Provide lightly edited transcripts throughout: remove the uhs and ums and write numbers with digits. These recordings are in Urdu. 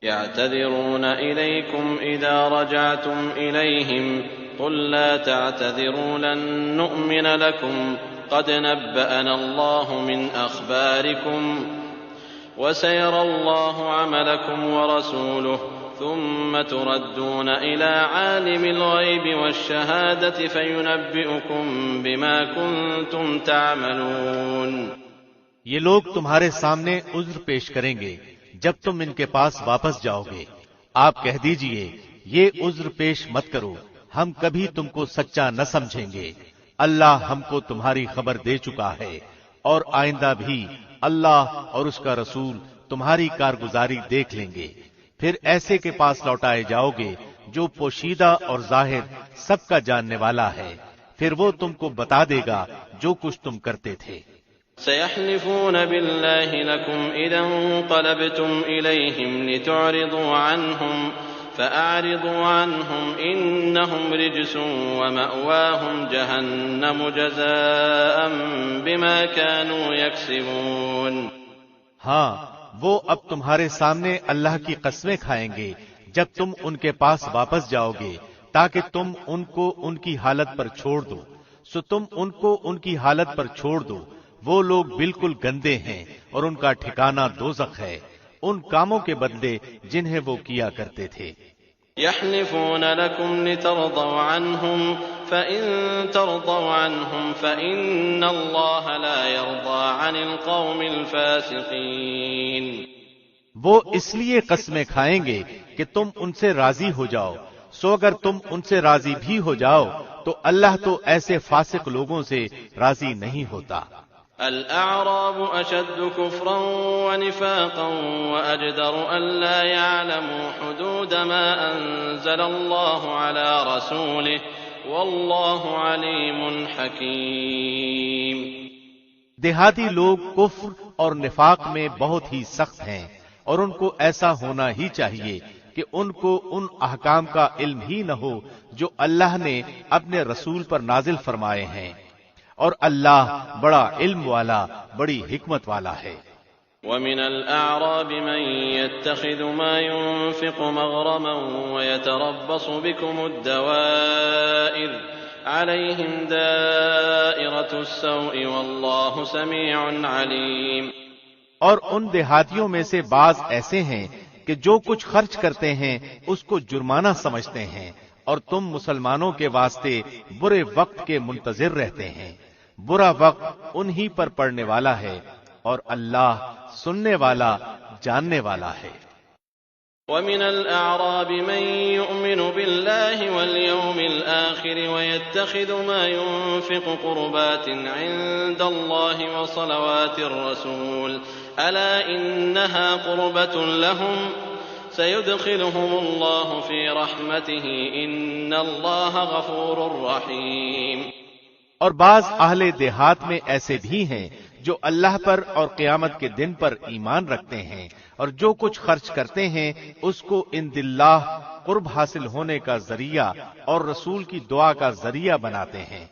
يعتذرون إليكم إذا رجعتم إليهم قل لا تعتذروا لن نؤمن لكم قد نبأنا الله من أخباركم وسيرى الله عملكم ورسوله ثم تردون إلى عالم الغيب والشهادة فينبئكم بما كنتم تعملون۔ یہ لوگ تمہارے سامنے عذر پیش کریں گے جب تم ان کے پاس واپس جاؤ گے۔ آپ کہہ دیجئے یہ عذر پیش مت کرو، ہم کبھی تم کو سچا نہ سمجھیں گے، اللہ ہم کو تمہاری خبر دے چکا ہے، اور آئندہ بھی اللہ اور اس کا رسول تمہاری کارگزاری دیکھ لیں گے۔ پھر ایسے کے پاس لوٹائے جاؤ گے جو پوشیدہ اور ظاہر سب کا جاننے والا ہے، پھر وہ تم کو بتا دے گا جو کچھ تم کرتے تھے۔ سيحلفون بالله لكم إذا انقلبتم إليهم لتعرضوا عنهم فأعرضوا عنهم إنهم رجس ومأواهم جهنم جزاء بما كانوا يكسبون۔ ہاں، وہ اب تمہارے سامنے اللہ کی قسمیں کھائیں گے جب تم ان کے پاس واپس جاؤ گے تاکہ تم ان کو ان کی حالت پر چھوڑ دو، سو تم ان کو ان کی حالت پر چھوڑ دو۔ وہ لوگ بالکل گندے ہیں اور ان کا ٹھکانہ دوزخ ہے، ان کاموں کے بدلے جنہیں وہ کیا کرتے تھے۔ يحلفون لكم لترضوا عنهم فإن ترضوا عنهم فإن الله لا يرضى عن القوم الفاسقين۔ وہ اس لیے قسمیں کھائیں گے کہ تم ان سے راضی ہو جاؤ، سو اگر تم ان سے راضی بھی ہو جاؤ تو اللہ تو ایسے فاسق لوگوں سے راضی نہیں ہوتا۔ الأعراب أشد كفرا ونفاقا وأجدر ألا يعلموا حدود ما أنزل الله على رسوله والله عليم حكيم۔ دیہاتی لوگ کفر اور نفاق میں بہت ہی سخت ہیں، اور ان کو ایسا ہونا ہی چاہیے کہ ان کو ان احکام کا علم ہی نہ ہو جو اللہ نے اپنے رسول پر نازل فرمائے ہیں، اور اللہ بڑا علم والا، بڑی حکمت والا ہے۔ ومن الأعراب من يتخذ ما ينفق مغرما ويتربص بكم الدوائر عليهم دائرة السوء والله سميع عليم۔ اور ان دیہاتیوں میں سے بعض ایسے ہیں کہ جو کچھ خرچ کرتے ہیں اس کو جرمانہ سمجھتے ہیں، اور تم مسلمانوں کے واسطے برے وقت کے منتظر رہتے ہیں، برا وقت انہی پر پڑنے والا ہے، اور اللہ سننے والا، جاننے والا ہے۔ ومن الأعراب من يؤمن بالله واليوم الآخر ويتخذ ما ينفق قربات عند الله وصلوات الرسول ألا إنها قربة لهم سيدخلهم الله في رحمته إن الله غفور رحيم۔ اور بعض اہل دیہات میں ایسے بھی ہیں جو اللہ پر اور قیامت کے دن پر ایمان رکھتے ہیں، اور جو کچھ خرچ کرتے ہیں اس کو عند اللہ قرب حاصل ہونے کا ذریعہ اور رسول کی دعا کا ذریعہ بناتے ہیں۔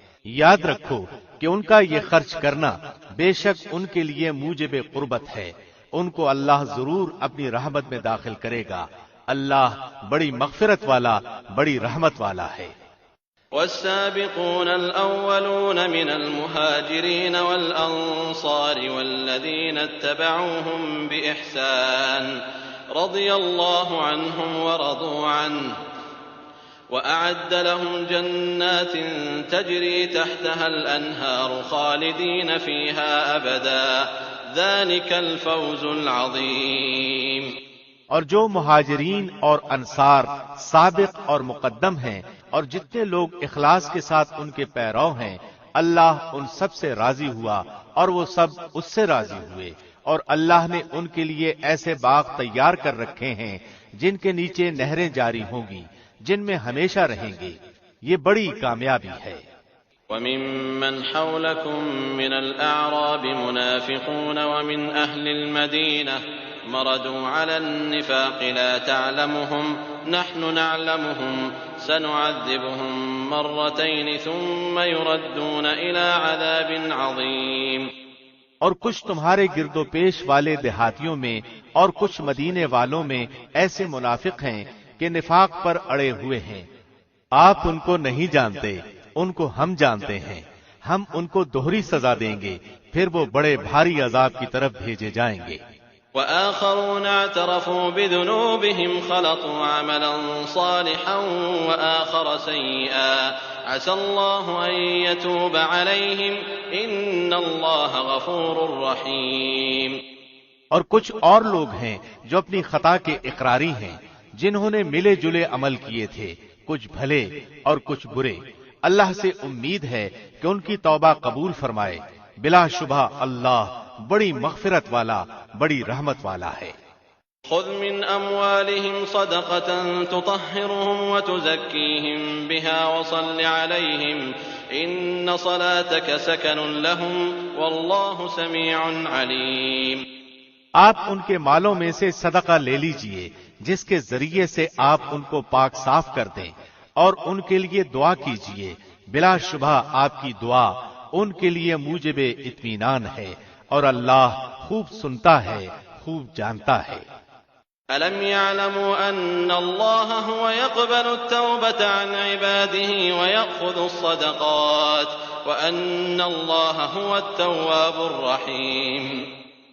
یاد رکھو کہ ان کا یہ خرچ کرنا بے شک ان کے لیے موجب قربت ہے، ان کو اللہ ضرور اپنی رحمت میں داخل کرے گا، اللہ بڑی مغفرت والا، بڑی رحمت والا ہے۔ والسابقون الأولون من المهاجرين والأنصار والذين اتبعوهم بإحسان رضي الله عنهم ورضوا عنه وأعد لهم جنات تجري تحتها الأنهار خالدين فيها أبدا ذلك الفوز العظيم۔ اور جو مہاجرین اور انصار سابق اور مقدم ہیں اور جتنے لوگ اخلاص کے ساتھ ان کے پیرو ہیں، اللہ ان سب سے راضی ہوا اور وہ سب اس سے راضی ہوئے، اور اللہ نے ان کے لیے ایسے باغ تیار کر رکھے ہیں جن کے نیچے نہریں جاری ہوں گی، جن میں ہمیشہ رہیں گے، یہ بڑی کامیابی ہے۔ وَمِمَّنْ حَوْلَكُمْ مِنَ الْأَعْرَابِ مُنَافِقُونَ وَمِنْ أَهْلِ الْمَدِينَةِ مَرَدُوا عَلَى النِّفَاقِ لَا تَعْلَمُهُمْ نَحْنُ نَعْلَمُهُمْ سَنُعَذِّبُهُمْ مَرَّتَيْنِ ثُمَّ يُرَدُّونَ إِلَى عَذَابٍ عَظِيمٍ۔ اور کچھ تمہارے گرد و پیش والے دیہاتیوں میں اور کچھ مدینے والوں میں ایسے منافق ہیں کہ نفاق پر اڑے ہوئے ہیں. آپ ان کو نہیں جانتے، ان کو ہم جانتے ہیں. ہم ان کو دوہری سزا دیں گے، پھر وہ بڑے بھاری عذاب کی طرف بھیجے جائیں گے. وآخرون اعترفوا بذنوبهم خلطوا عملا صالحا وآخر سيئا عسى الله أن يتوب عليهم إن الله غفور رحيم. اور کچھ اور لوگ ہیں جو اپنی خطا کے اقراری ہیں، جنہوں نے ملے جلے عمل کیے تھے، کچھ بھلے اور کچھ برے. اللہ سے امید ہے کہ ان کی توبہ قبول فرمائے. بلا شبہ اللہ بڑی مغفرت والا، بڑی رحمت والا ہے. خذ من اموالهم صدقة تطهرهم وتزكيهم بها وصل عليهم ان صلاتك سكن لهم والله سميع عليم. آپ ان کے مالوں میں سے صدقہ لے لیجئے جس کے ذریعے سے آپ ان کو پاک صاف کر دیں، اور ان کے لیے دعا کیجئے. بلا شبہ آپ کی دعا ان کے لیے موجب اطمینان ہے، اور اللہ خوب سنتا ہے، خوب جانتا ہے. أَلَمْ يَعْلَمُوا أَنَّ اللَّهَ هُوَ يَقْبَلُ التَّوْبَةَ عَنْ عِبَادِهِ وَيَأْخُذُ الصَّدَقَاتِ وَأَنَّ اللَّهَ هُوَ التَّوَّابُ الرَّحِيمُ.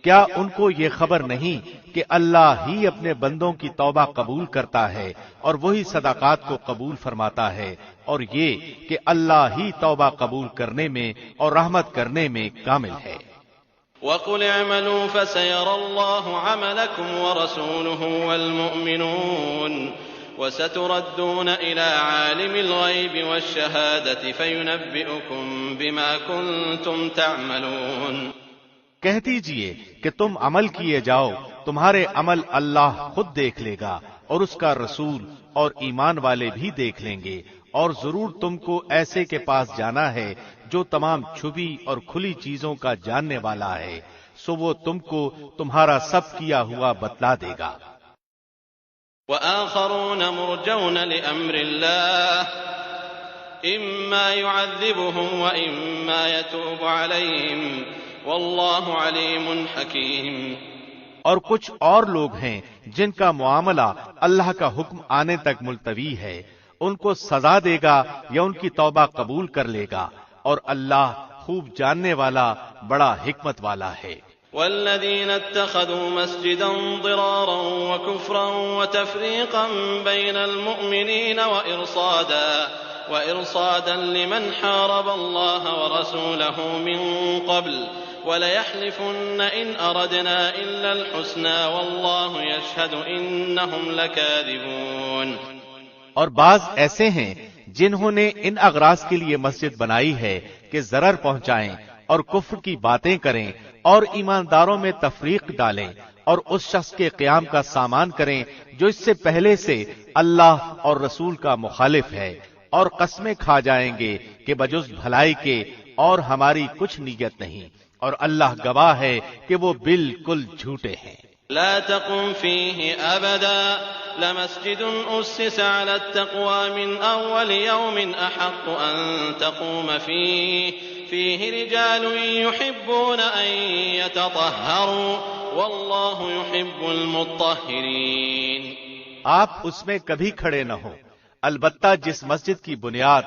کیا ان کو یہ خبر نہیں کہ اللہ ہی اپنے بندوں کی توبہ قبول کرتا ہے اور وہی صدقات کو قبول فرماتا ہے، اور یہ کہ اللہ ہی توبہ قبول کرنے میں اور رحمت کرنے میں کامل ہے. وَقُلِ اعْمَلُوا فَسَيَرَى اللَّهُ عَمَلَكُمْ وَرَسُولُهُ وَالْمُؤْمِنُونَ وَسَتُرَدُّونَ إِلَى عَالِمِ الْغَيْبِ وَالشَّهَادَةِ فَيُنَبِّئُكُم بِمَا كُنتُمْ تَعْمَلُونَ. کہہ دیجئے کہ تم عمل کیے جاؤ، تمہارے عمل اللہ خود دیکھ لے گا، اور اس کا رسول اور ایمان والے بھی دیکھ لیں گے. اور ضرور تم کو ایسے کے پاس جانا ہے جو تمام چھپی اور کھلی چیزوں کا جاننے والا ہے، سو وہ تم کو تمہارا سب کیا ہوا بتلا دے گا. وآخرون مرجون لأمر الله إما يعذبهم وإما يتوب عليهم والله عليم حكيم. اور کچھ اور لوگ ہیں جن کا معاملہ اللہ کا حکم آنے تک ملتوی ہے، ان کو سزا دے گا یا ان کی توبہ قبول کر لے گا، اور اللہ خوب جاننے والا، بڑا حکمت والا ہے. والذين اتخذوا مسجدا ضرارا وكفرا وتفريقا بين المؤمنين وإرصادا لمن حارب الله ورسوله من قبل وَلَيَحْلِفُنَّ إِنْ أَرَدْنَا إِلَّا الْحُسْنَى وَاللَّهُ يَشْهَدُ إِنَّهُمْ لَكَاذِبُونَ. اور بعض ایسے ہیں جنہوں نے ان اغراض کے لیے مسجد بنائی ہے کہ ضرر پہنچائیں اور کفر کی باتیں کریں اور ایمانداروں میں تفریق ڈالیں اور اس شخص کے قیام کا سامان کریں جو اس سے پہلے سے اللہ اور رسول کا مخالف ہے، اور قسمیں کھا جائیں گے کہ بجز بھلائی کے اور ہماری کچھ نیت نہیں، اور اللہ گواہ ہے کہ وہ بالکل جھوٹے ہیں. لا تقم فيه أبدا لمسجد أسس على التقوى من أول يوم أحق أن تقوم فيه رجال يحبون أن يتطهروا والله يحب المطهرين. آپ اس میں کبھی کھڑے نہ ہو، البتہ جس مسجد کی بنیاد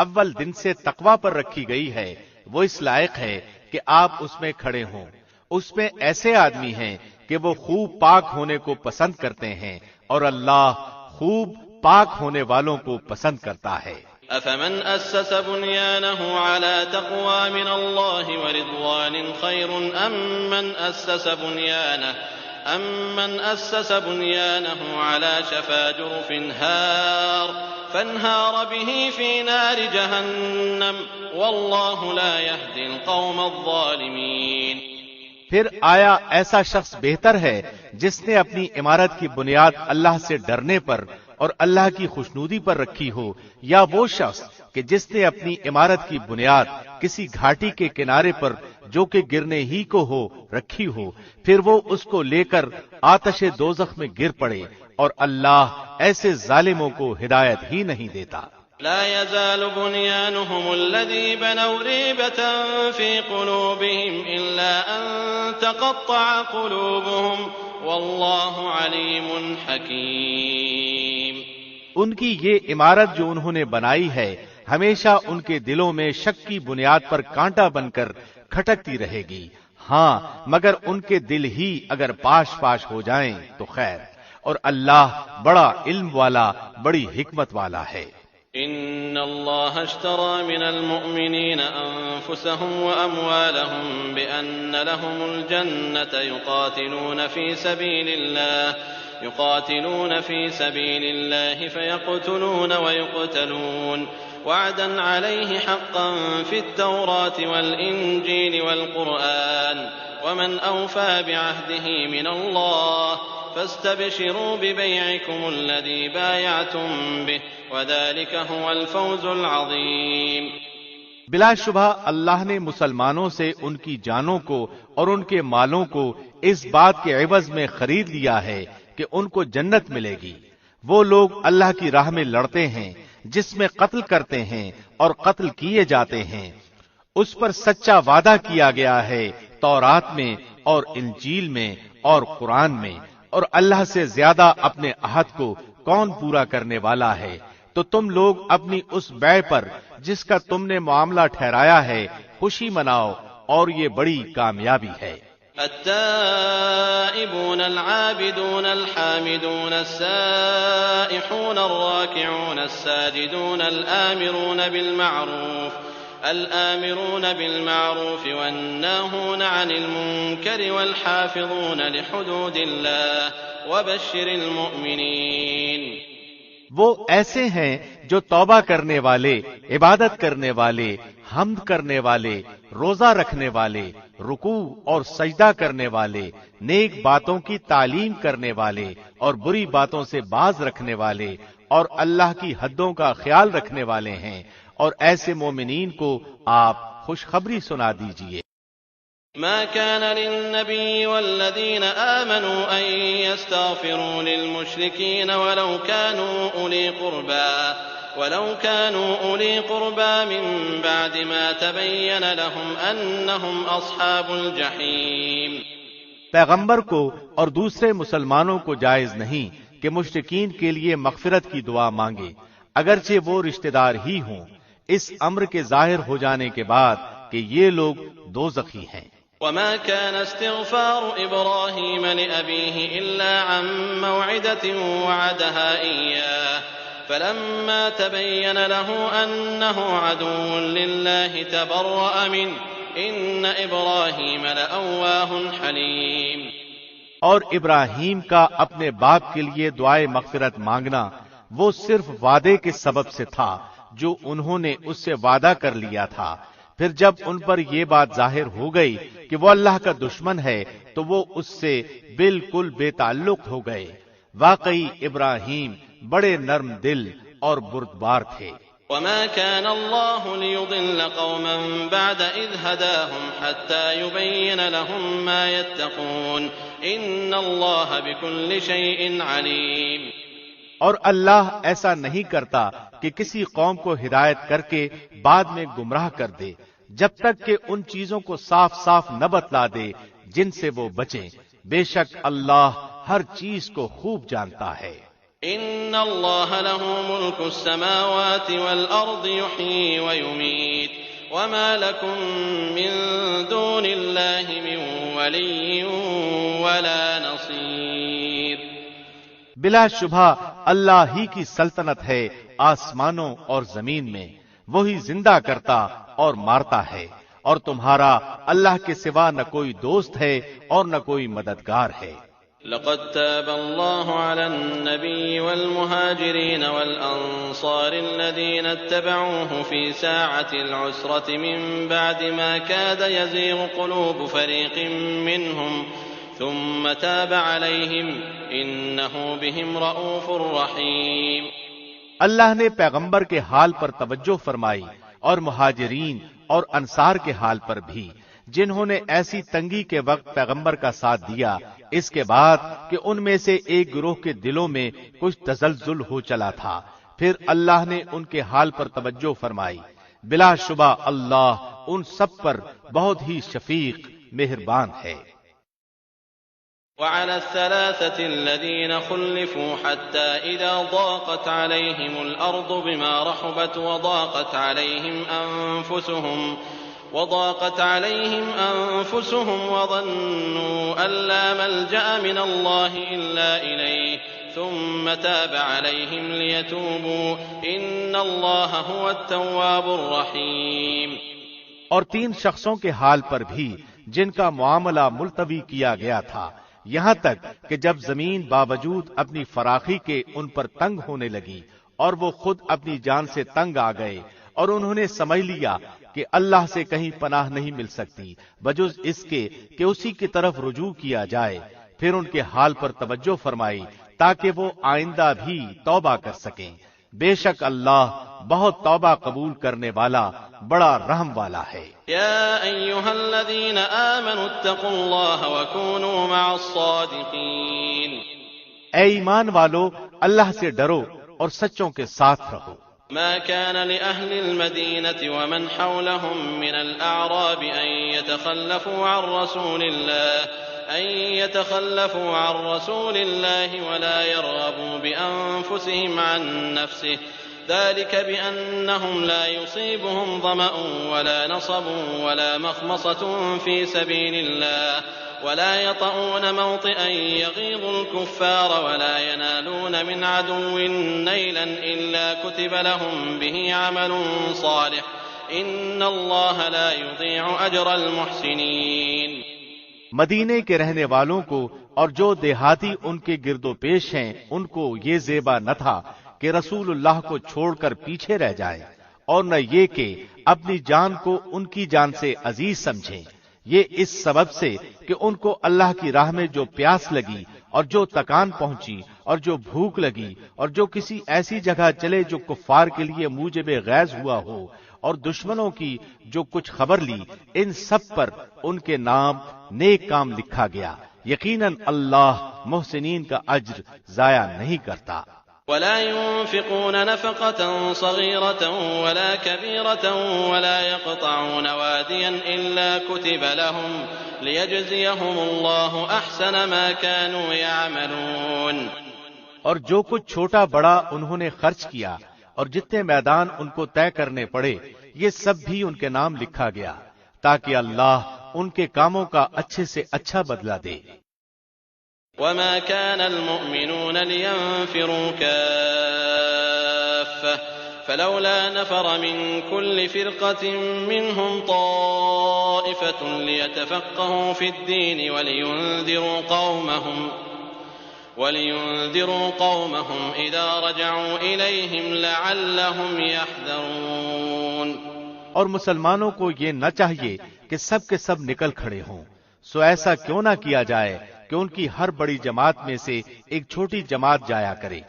اول دن سے تقوی پر رکھی گئی ہے وہ اس لائق ہے کہ آپ اس میں کھڑے ہوں. اس میں ایسے آدمی ہیں کہ وہ خوب پاک ہونے کو پسند کرتے ہیں، اور اللہ خوب پاک ہونے والوں کو پسند کرتا ہے. أفمن أسس بنيانه على تقوى من الله ورضوان خير أمن أسس بنيانه على شفا جرف فانهار به في نار جهنم والله لا يهدي القوم الظالمين. پھر آیا ایسا شخص بہتر ہے جس نے اپنی عمارت کی بنیاد اللہ سے ڈرنے پر اور اللہ کی خوشنودی پر رکھی ہو، یا وہ شخص کہ جس نے اپنی عمارت کی بنیاد کسی گھاٹی کے کنارے پر جو کہ گرنے ہی کو ہو رکھی ہو، پھر وہ اس کو لے کر آتش دوزخ میں گر پڑے، اور اللہ ایسے ظالموں کو ہدایت ہی نہیں دیتا. لا يزال بنيانهم الذي بنوا ريبة في قلوبهم إلا أن تقطع قلوبهم والله عليم حكيم. ان کی یہ عمارت جو انہوں نے بنائی ہے ہمیشہ ان کے دلوں میں شک کی بنیاد پر کانٹا بن کر کھٹکتی رہے گی. ہاں مگر ان کے دل ہی اگر پاش پاش ہو جائیں تو خیر، اور اللہ بڑا علم والا بڑی حکمت والا ہے. ان اللہ اشترى من المؤمنین انفسهم واموالهم بان لهم الجنة يقاتلون في سبيل الله فيقتلون ويقتلون وعدا عليه حقا في التوراة والإنجيل والقرآن ومن أوفى بعهده من الله فاستبشروا ببيعكم الذي بايعتم به وذلك هو الفوز العظيم. بلا شبہ اللہ نے مسلمانوں سے ان کی جانوں کو اور ان کے مالوں کو اس بات کے عوض میں خرید لیا ہے کہ ان کو جنت ملے گی. وہ لوگ اللہ کی راہ میں لڑتے ہیں جس میں قتل کرتے ہیں اور قتل کیے جاتے ہیں، اس پر سچا وعدہ کیا گیا ہے تورات میں اور انجیل میں اور قرآن میں، اور اللہ سے زیادہ اپنے عہد کو کون پورا کرنے والا ہے. تو تم لوگ اپنی اس بیع پر جس کا تم نے معاملہ ٹھہرایا ہے خوشی مناؤ، اور یہ بڑی کامیابی ہے. التائبون العابدون الحامدون السائحون الراكعون الساجدون الآمرون بالمعروف والناهون عن المنكر والحافظون لحدود الله وبشر المؤمنين. وہ ایسے ہیں جو توبہ کرنے والے، عبادت کرنے والے، حمد کرنے والے، روزہ رکھنے والے، رکوع اور سجدہ کرنے والے، نیک باتوں کی تعلیم کرنے والے اور بری باتوں سے باز رکھنے والے اور اللہ کی حدوں کا خیال رکھنے والے ہیں، اور ایسے مومنین کو آپ خوشخبری سنا دیجئے. ما كان للنبي والذين آمنوا أن يستغفروا للمشركين ولو كانوا أولي قربى من بعد ما تبين لهم أنهم أصحاب الجحيم. پیغمبر کو اور دوسرے مسلمانوں کو جائز نہیں کہ مشرکین کے لیے مغفرت کی دعا مانگے اگرچہ وہ رشتہ دار ہی ہوں، اس امر کے ظاہر ہو جانے کے بعد کہ یہ لوگ دوزخی ہیں. وما كان استغفار إبراهيم لأبيه إلا عن موعدة وعدها إياه فلما تبين له أنه عدو لله تبرأ منه إن إبراهيم لأواه حليم. اور ابراہیم کا اپنے باپ کے لیے دعائے مغفرت مانگنا وہ صرف وعدے کے سبب سے تھا جو انہوں نے اس سے وعدہ کر لیا تھا. پھر جب ان پر یہ بات ظاہر ہو گئی کہ وہ اللہ کا دشمن ہے تو وہ اس سے بالکل بے تعلق ہو گئے. واقعی ابراہیم بڑے نرم دل اور بردبار تھے. وما كان الله ليضل قوما بعد إذ هداهم حتى يبين لهم ما يتقون إن الله بكل شيء عليم. اور اللہ ایسا نہیں کرتا کہ کسی قوم کو ہدایت کر کے بعد میں گمراہ کر دے جب تک کہ ان چیزوں کو صاف صاف نہ بتلا دے جن سے وہ بچیں. بے شک اللہ ہر چیز کو خوب جانتا ہے. ان اللہ له ملک السماوات والارض يحيي ويميت وما لكم من دون الله من ولي ولا نصير. بلا شبہ اللہ ہی کی سلطنت ہے آسمانوں اور زمین میں، وہی زندہ کرتا اور مارتا ہے، اور تمہارا اللہ کے سوا نہ کوئی دوست ہے اور نہ کوئی مددگار ہے. لقد تاب الله على النبي والمهاجرين والأنصار الذين اتبعوه في ساعة العسرة من بعد ما كاد يزيغ قلوب فريق منهم ثم تاب عليهم إنه بهم رؤوف رحيم. اللہ نے پیغمبر کے حال پر توجہ فرمائی اور مہاجرین اور انصار کے حال پر بھی جنہوں نے ایسی تنگی کے وقت پیغمبر کا ساتھ دیا، اس کے بعد کہ ان میں سے ایک گروہ کے دلوں میں کچھ تزلزل ہو چلا تھا، پھر اللہ نے ان کے حال پر توجہ فرمائی، بلا شبہ اللہ ان سب پر بہت ہی شفیق مہربان ہے۔ وعلى الثلاثة الذين خلفوا حتى إذا ضاقت عليهم الأرض بما رحبت وضاقت عليهم أنفسهم وظنوا أن لا ملجأ من الله إلا إليه ثم تاب عليهم ليتوبوا إن الله هو التواب الرحيم۔ اور 3 شخصوں کے حال پر بھی جن کا معاملہ ملتوی کیا گیا تھا، یہاں تک کہ جب زمین باوجود اپنی فراخی کے ان پر تنگ ہونے لگی اور وہ خود اپنی جان سے تنگ آ گئے، اور انہوں نے سمجھ لیا کہ اللہ سے کہیں پناہ نہیں مل سکتی بجز اس کے کہ اسی کی طرف رجوع کیا جائے، پھر ان کے حال پر توجہ فرمائی تاکہ وہ آئندہ بھی توبہ کر سکیں۔ بے شک اللہ بہت توبہ قبول کرنے والا بڑا رحم والا ہے۔ یا ایھا الذین آمنوا اتقوا اللہ وکونوا مع الصادقین، اے ایمان والو اللہ سے ڈرو اور سچوں کے ساتھ رہو۔ ما كان لأهل المدينة ومن حولهم من الأعراب أن يتخلفوا عن رسول الله ولا يرغبوا بأنفسهم عن نفسه ذلك بأنهم لا يصيبهم ظمأ ولا نصب ولا مخمصة في سبيل الله ولا يطؤون موطئا يغيظ الكفار ولا ينالون من عدو نيلا إلا كتب لهم به عمل صالح إن الله لا يضيع أجر المحسنين۔ مدینے کے رہنے والوں کو اور جو دیہاتی ان کے گرد و پیش ہیں ان کو یہ زیبا نہ تھا کہ رسول اللہ کو چھوڑ کر پیچھے رہ جائیں، اور نہ یہ کہ اپنی جان کو ان کی جان سے عزیز سمجھیں، یہ اس سبب سے کہ ان کو اللہ کی راہ میں جو پیاس لگی اور جو تکان پہنچی اور جو بھوک لگی اور جو کسی ایسی جگہ چلے جو کفار کے لیے موجب غیظ ہوا ہو اور دشمنوں کی جو کچھ خبر لی، ان سب پر ان کے نام نیک کام لکھا گیا، یقیناً اللہ محسنین کا اجر ضائع نہیں کرتا۔ ولا ينفقون نفقة صغيرة ولا كبيرة ولا يقطعون واديا إلا كتب لهم ليجزيهم الله أحسن ما كانوا يعملون۔ اور جو کچھ چھوٹا بڑا انہوں نے خرچ کیا اور جتنے میدان ان کو طے کرنے پڑے، یہ سب بھی ان کے نام لکھا گیا تاکہ اللہ ان کے کاموں کا اچھے سے اچھا بدلہ دے۔ وما كان المؤمنون لينفروا كافة فلولا نفر من كل فرقة منهم طائفة ليتفقهوا في الدين ولينذروا قومهم إذا رجعوا إليهم لعلهم يحذرون۔ اور مسلمانوں کو یہ نہ چاہیے کہ سب کے سب نکل کھڑے ہوں، سو ایسا کیوں نہ کیا جائے کہ ان کی ہر بڑی جماعت میں سے ایک چھوٹی جماعت جایا کرے،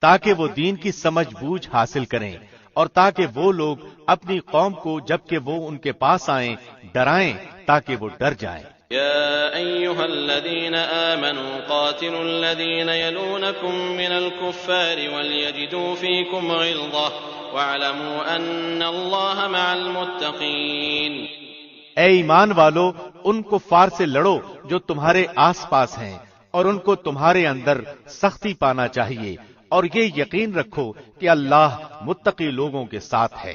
تاکہ وہ دین کی سمجھ بوجھ حاصل کریں، اور تاکہ وہ لوگ اپنی قوم کو جبکہ وہ ان کے پاس آئیں ڈرائیں تاکہ وہ ڈر جائیں۔ يا أيها الذين آمنوا قاتلوا الذين يلونكم من الكفار وليجدوا فيكم غلظة واعلموا أن الله مع المتقين۔ اے ایمان والو، ان کفار سے لڑو جو تمہارے آس پاس ہیں، اور ان کو تمہارے اندر سختی پانا چاہیے، اور یہ یقین رکھو کہ اللہ متقی لوگوں کے ساتھ ہے۔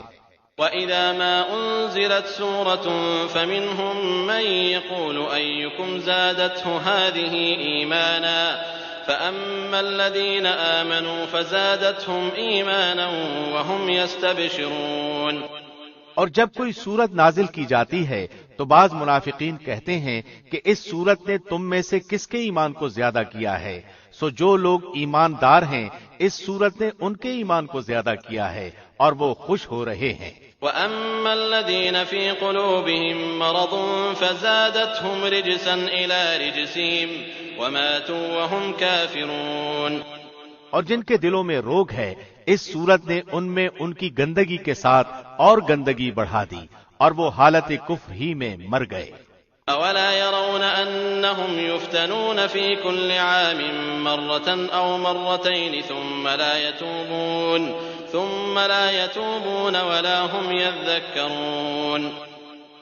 وَإِذَا مَا أُنزِلَتْ سُورَةٌ فَمِنْهُمْ مَنْ يَقُولُ أَيُّكُمْ زَادَتْهُ هَٰذِهِ إِيمَانًا فَأَمَّا الَّذِينَ آمَنُوا فَزَادَتْهُمْ إِيمَانًا وَهُمْ يَسْتَبْشِرُونَ۔ اور جب کوئی سورت نازل کی جاتی ہے تو بعض منافقین کہتے ہیں کہ اس سورت نے تم میں سے کس کے ایمان کو زیادہ کیا ہے، سو جو لوگ ایماندار ہیں اس سورت نے ان کے ایمان کو زیادہ کیا ہے اور وہ خوش ہو رہے ہیں۔ وَأَمَّا الَّذِينَ فِي قُلُوبِهِم مَّرَضٌ فَزَادَتْهُمْ رِجْسًا إِلَىٰ رِجْسِهِمْ وَمَاتُوا وَهُمْ كَافِرُونَ۔ اور جن کے دلوں میں روگ ہے اس صورت نے ان میں ان کی گندگی کے ساتھ اور گندگی بڑھا دی اور وہ حالت کفر ہی میں مر گئے۔ أولا يرون أنهم يفتنون في كل عام مرة أو مرتين ثم لا يتوبون ولا هم يذكرون؟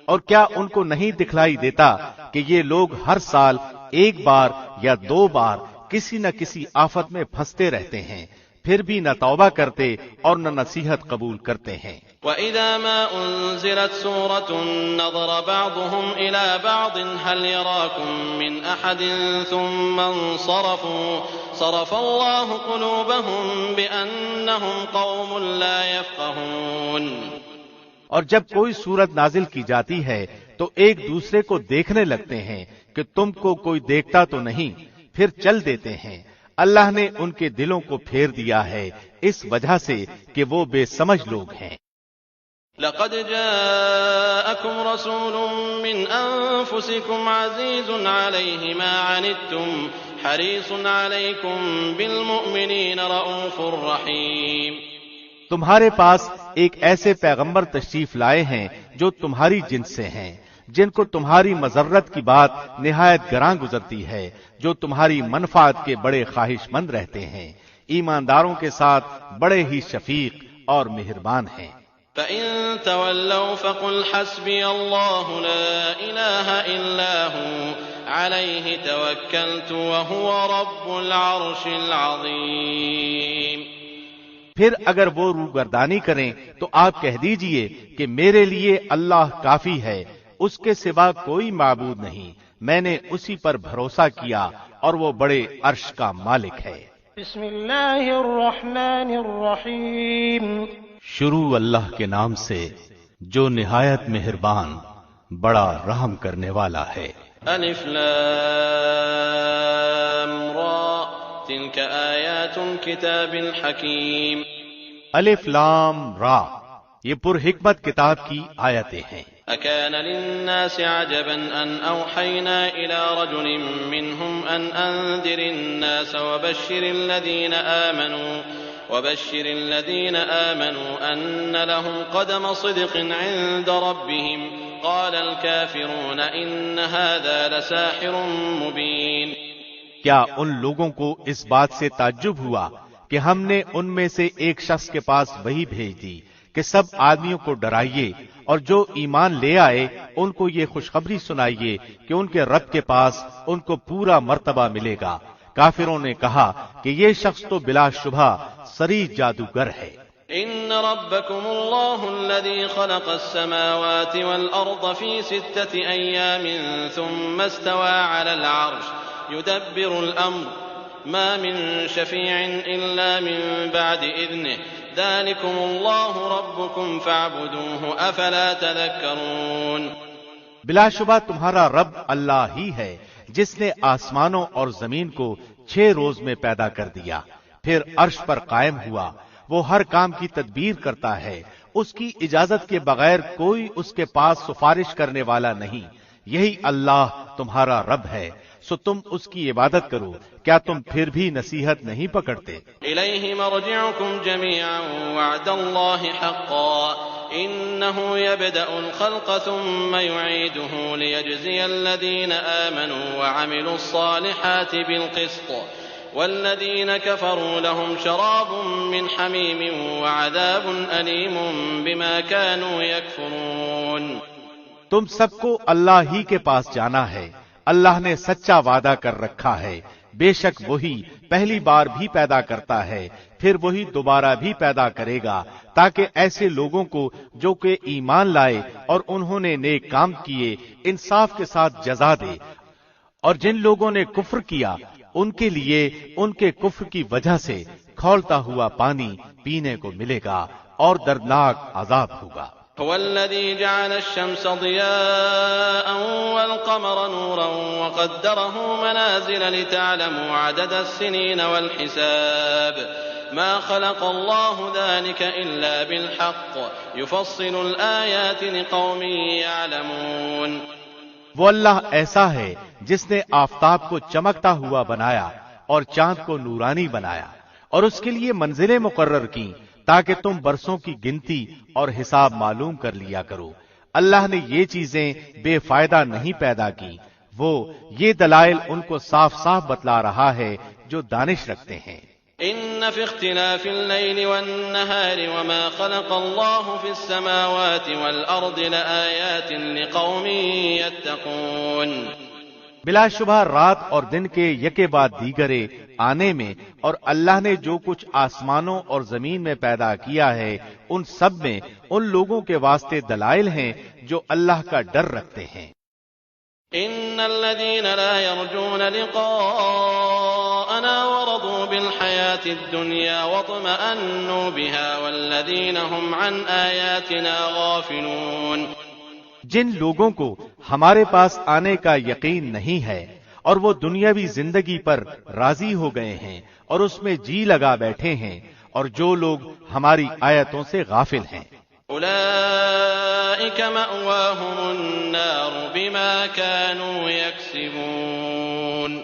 اور کیا ان کو نہیں دکھلائی دیتا کہ یہ لوگ ہر سال ایک بار یا 2 بار کسی نہ کسی آفت میں پھنستے رہتے ہیں، پھر بھی نہ توبہ کرتے اور نہ نصیحت قبول کرتے ہیں۔ وَإِذَا مَا أُنزِلَتْ سُورَةٌ نَظَرَ بَعْضُهُمْ إِلَى بَعْضٍ هَلْ يَرَاكُمْ مِنْ أَحَدٍ ثُمَّ صَرَفَ اللَّهُ قُلُوبَهُمْ بِأَنَّهُمْ قَوْمٌ لَا يَفْقَهُونَ۔ اور جب کوئی سورت نازل کی جاتی ہے تو ایک دوسرے کو دیکھنے لگتے ہیں کہ تم کو کوئی دیکھتا تو نہیں، پھر چل دیتے ہیں۔ اللہ نے ان کے دلوں کو پھیر دیا ہے اس وجہ سے کہ وہ بے سمجھ لوگ ہیں۔ لقد جاءكم رسول من أنفسكم عزيز عليه ما عنتم حريص عليكم بالمؤمنين رؤوف رحيم۔ تمہارے پاس ایک ایسے پیغمبر تشریف لائے ہیں جو تمہاری جنس سے ہیں، جن کو تمہاری مضرت کی بات نہایت گراں گزرتی ہے، جو تمہاری منفعت کے بڑے خواہش مند رہتے ہیں، ایمانداروں کے ساتھ بڑے ہی شفیق اور مہربان ہیں۔ فَإِن تَوَلَّوْا فَقُلْ حَسْبِيَ اللَّهُ لَا إِلَٰهَ إِلَّا هُوَ عَلَيْهِ تَوَكَّلْتُ وَهُوَ رَبُّ الْعَرْشِ الْعَظِيمِ۔ پھر اگر وہ روگردانی کریں تو آپ کہہ دیجئے کہ میرے لیے اللہ کافی ہے، اس کے سوا کوئی معبود نہیں، میں نے اسی پر بھروسہ کیا اور وہ بڑے عرش کا مالک ہے۔ بسم اللہ الرحمن الرحیم۔ شروع اللہ کے نام سے جو نہایت مہربان بڑا رحم کرنے والا ہے۔ الف لام را تلك آیات الكتاب الحکیم۔ الف لام را، یہ پر حکمت کتاب کی آیتیں ہیں۔ أكان للناس عجبا أن أوحينا إلى رجل منهم أن أنذر الناس وبشر الذين آمنوا أن لهم قدم صدق عند ربهم قال الكافرون إن هذا لساحر مبين۔ کیا ان لوگوں کو اس بات سے تعجب ہوا کہ ہم نے ان میں سے ایک شخص کے پاس وحی بھیج دی کہ سب آدمیوں کو ڈرائیے اور جو ایمان لے آئے ان کو یہ خوشخبری سنائیے کہ ان کے رب کے پاس ان کو پورا مرتبہ ملے گا۔ کافروں نے کہا کہ یہ شخص تو بلا شبہ صریح جادوگر ہے۔ ان ربکم اللہ الذی خلق السماوات والارض فی 6 ایام ثم استوى على العرش يدبر الامر ما من شفیع الا من بعد اذنه ذلكم اللہ ربکم فاعبدوه افلا تذکرون۔ بلا شبہ تمہارا رب اللہ ہی ہے جس نے آسمانوں اور زمین کو 6 روز میں پیدا کر دیا، پھر عرش پر قائم ہوا، وہ ہر کام کی تدبیر کرتا ہے، اس کی اجازت کے بغیر کوئی اس کے پاس سفارش کرنے والا نہیں، یہی اللہ تمہارا رب ہے، سو تم اس کی عبادت کرو، کیا تم پھر بھی نصیحت نہیں پکڑتے؟ الیہ مرجعکم جمیعا وعد اللہ حقا انه يبدأ الخلق ثم يعيده ليجزي الذين آمنوا وعملوا الصالحات بالقسط والذين كفروا لهم شراب من حميم وعذاب أليم بما كانوا يكفرون۔ تم سب کو اللہ ہی کے پاس جانا ہے، اللہ نے سچا وعدہ کر رکھا ہے، بے شک وہی پہلی بار بھی پیدا کرتا ہے، پھر وہی دوبارہ بھی پیدا کرے گا، تاکہ ایسے لوگوں کو جو کہ ایمان لائے اور انہوں نے نیک کام کیے انصاف کے ساتھ جزا دے، اور جن لوگوں نے کفر کیا ان کے لیے ان کے کفر کی وجہ سے کھولتا ہوا پانی پینے کو ملے گا اور دردناک عذاب ہوگا۔ هو الذي جعل الشمس ضياء والقمر نورا وقدره منازل لتعلموا عدد السنين والحساب ما خلق الله ذلك إلا بالحق يفصل الآيات لقوم يعلمون۔ وہ اللہ ایسا ہے جس نے آفتاب کو چمکتا ہوا بنایا اور چاند کو نورانی بنایا اور اس کے لیے منزلیں مقرر کی تاکہ تم برسوں کی گنتی اور حساب معلوم کر لیا کرو۔ اللہ نے یہ چیزیں بے فائدہ نہیں پیدا کی، وہ یہ دلائل ان کو صاف صاف بتلا رہا ہے جو دانش رکھتے ہیں۔ إن في اختلاف الليل والنهار وما خلق الله في السماوات والأرض لآيات لقوم يتقون۔ بلا شبہ رات اور دن کے یکے بعد دیگرے آنے میں اور اللہ نے جو کچھ آسمانوں اور زمین میں پیدا کیا ہے ان سب میں ان لوگوں کے واسطے دلائل ہیں جو اللہ کا ڈر رکھتے ہیں۔ إن الذين لا يرجون لقاءنا ورضوا بالحياة الدنيا واطمأنوا بها والذين هم عن آياتنا غافلون۔ جن لوگوں کو ہمارے پاس آنے کا یقین نہیں ہے اور وہ دنیاوی زندگی پر راضی ہو گئے ہیں اور اس میں جی لگا بیٹھے ہیں، اور جو لوگ ہماری آیتوں سے غافل ہیں، أولئك مأواهم النار بما كانوا يكسبون۔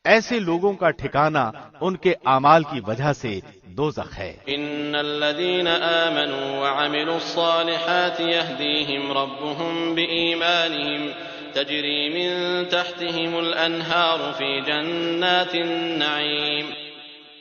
ایسے لوگوں کا ٹھکانہ ان کے اعمال کی وجہ سے دوزخ ہے۔ إن الذين آمنوا وعملوا الصالحات يهديهم ربهم بإيمانهم تجري من تحتهم الأنهار في جنات النعيم۔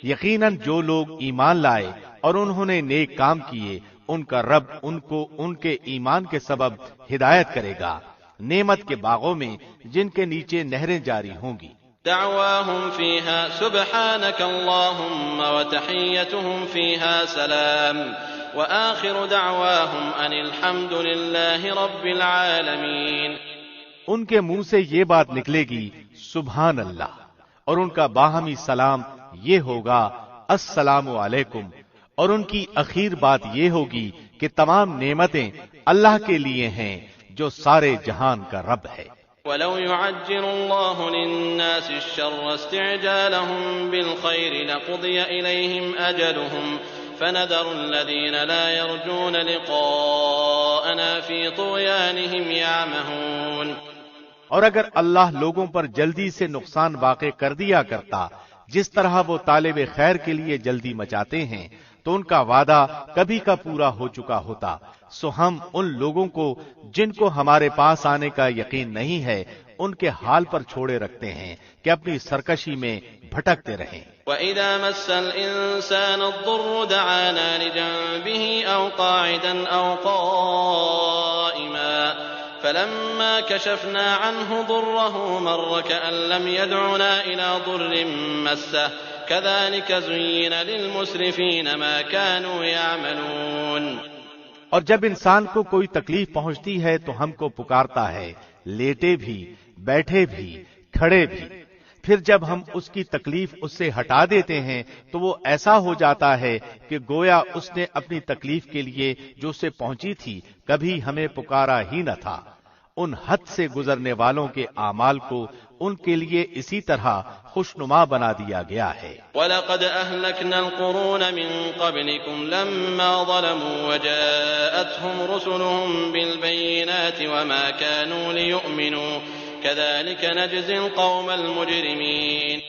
یقیناً جو لوگ ایمان لائے اور انہوں نے نیک کام کیے، ان کا رب ان کو ان کے ایمان کے سبب ہدایت کرے گا نعمت کے باغوں میں جن کے نیچے نہریں جاری ہوں گی۔ دعواهم فيها سبحانك اللهم وتحيتهم فيها سلام وآخر دعواهم أن الحمد لله رب العالمين۔ ان کے منہ سے یہ بات نکلے گی سبحان اللہ، اور ان کا باہمی سلام یہ ہوگا السلام علیکم، اور ان کی اخیر بات یہ ہوگی کہ تمام نعمتیں اللہ کے لیے ہیں جو سارے جہان کا رب ہے۔ وَلَوْ يُعَجِّلُ اللَّهُ لِلنَّاسِ الشَّرَّ اسْتِعْجَالَهُم بِالْخَيْرِ لَقُضِيَ إِلَيْهِمْ أَجَلُهُمْ فَنَذَرُ الَّذِينَ لَا يَرْجُونَ لِقَاءَنَا فِي طُغْيَانِهِمْ يَعْمَهُونَ۔ اور اگر اللہ لوگوں پر جلدی سے نقصان واقع کر دیا کرتا جس طرح وہ طالب خیر کے لیے جلدی مچاتے ہیں تو ان کا وعدہ کبھی کا پورا ہو چکا ہوتا، سو ہم ان لوگوں کو جن کو ہمارے پاس آنے کا یقین نہیں ہے ان کے حال پر چھوڑے رکھتے ہیں کہ اپنی سرکشی میں بھٹکتے رہیں۔ وَإِذَا مَسَّ الْإِنسَانَ الضُّرُّ دَعَانَا لِجَنبِهِ أَوْ قَاعِدًا أَوْ قَائِمًا فَلَمَّا كَشَفْنَا عَنْهُ ضُرَّهُ مَرَّ كَأَن لَّمْ يَدْعُنَا إِلَىٰ ضُرٍّ مَّسَّهُ كَذَلِكَ زُيِّنَ لِلْمُسْرِفِينَ مَا كَانُوا يَعْمَلُونَ۔ اور جب انسان کو کوئی تکلیف پہنچتی ہے تو ہم کو پکارتا ہے، لیٹے بھی، بیٹھے بھی، کھڑے بھی۔ پھر جب ہم اس کی تکلیف اس سے ہٹا دیتے ہیں تو وہ ایسا ہو جاتا ہے کہ گویا اس نے اپنی تکلیف کے لیے جو اسے پہنچی تھی کبھی ہمیں پکارا ہی نہ تھا۔ ان حد سے گزرنے والوں کے اعمال کو ان کے لیے اسی طرح خوشنما بنا دیا گیا ہے۔ وَلَقَدْ أَهْلَكْنَا الْقُرُونَ مِن قَبْلِكُمْ لَمَّا ظَلَمُوا وَجَاءَتْهُمْ رُسُلُهُم بِالْبَيِّنَاتِ وَمَا كَانُوا لِيُؤْمِنُوا كَذَلِكَ نَجْزِي الْقَوْمَ الْمُجْرِمِينَ۔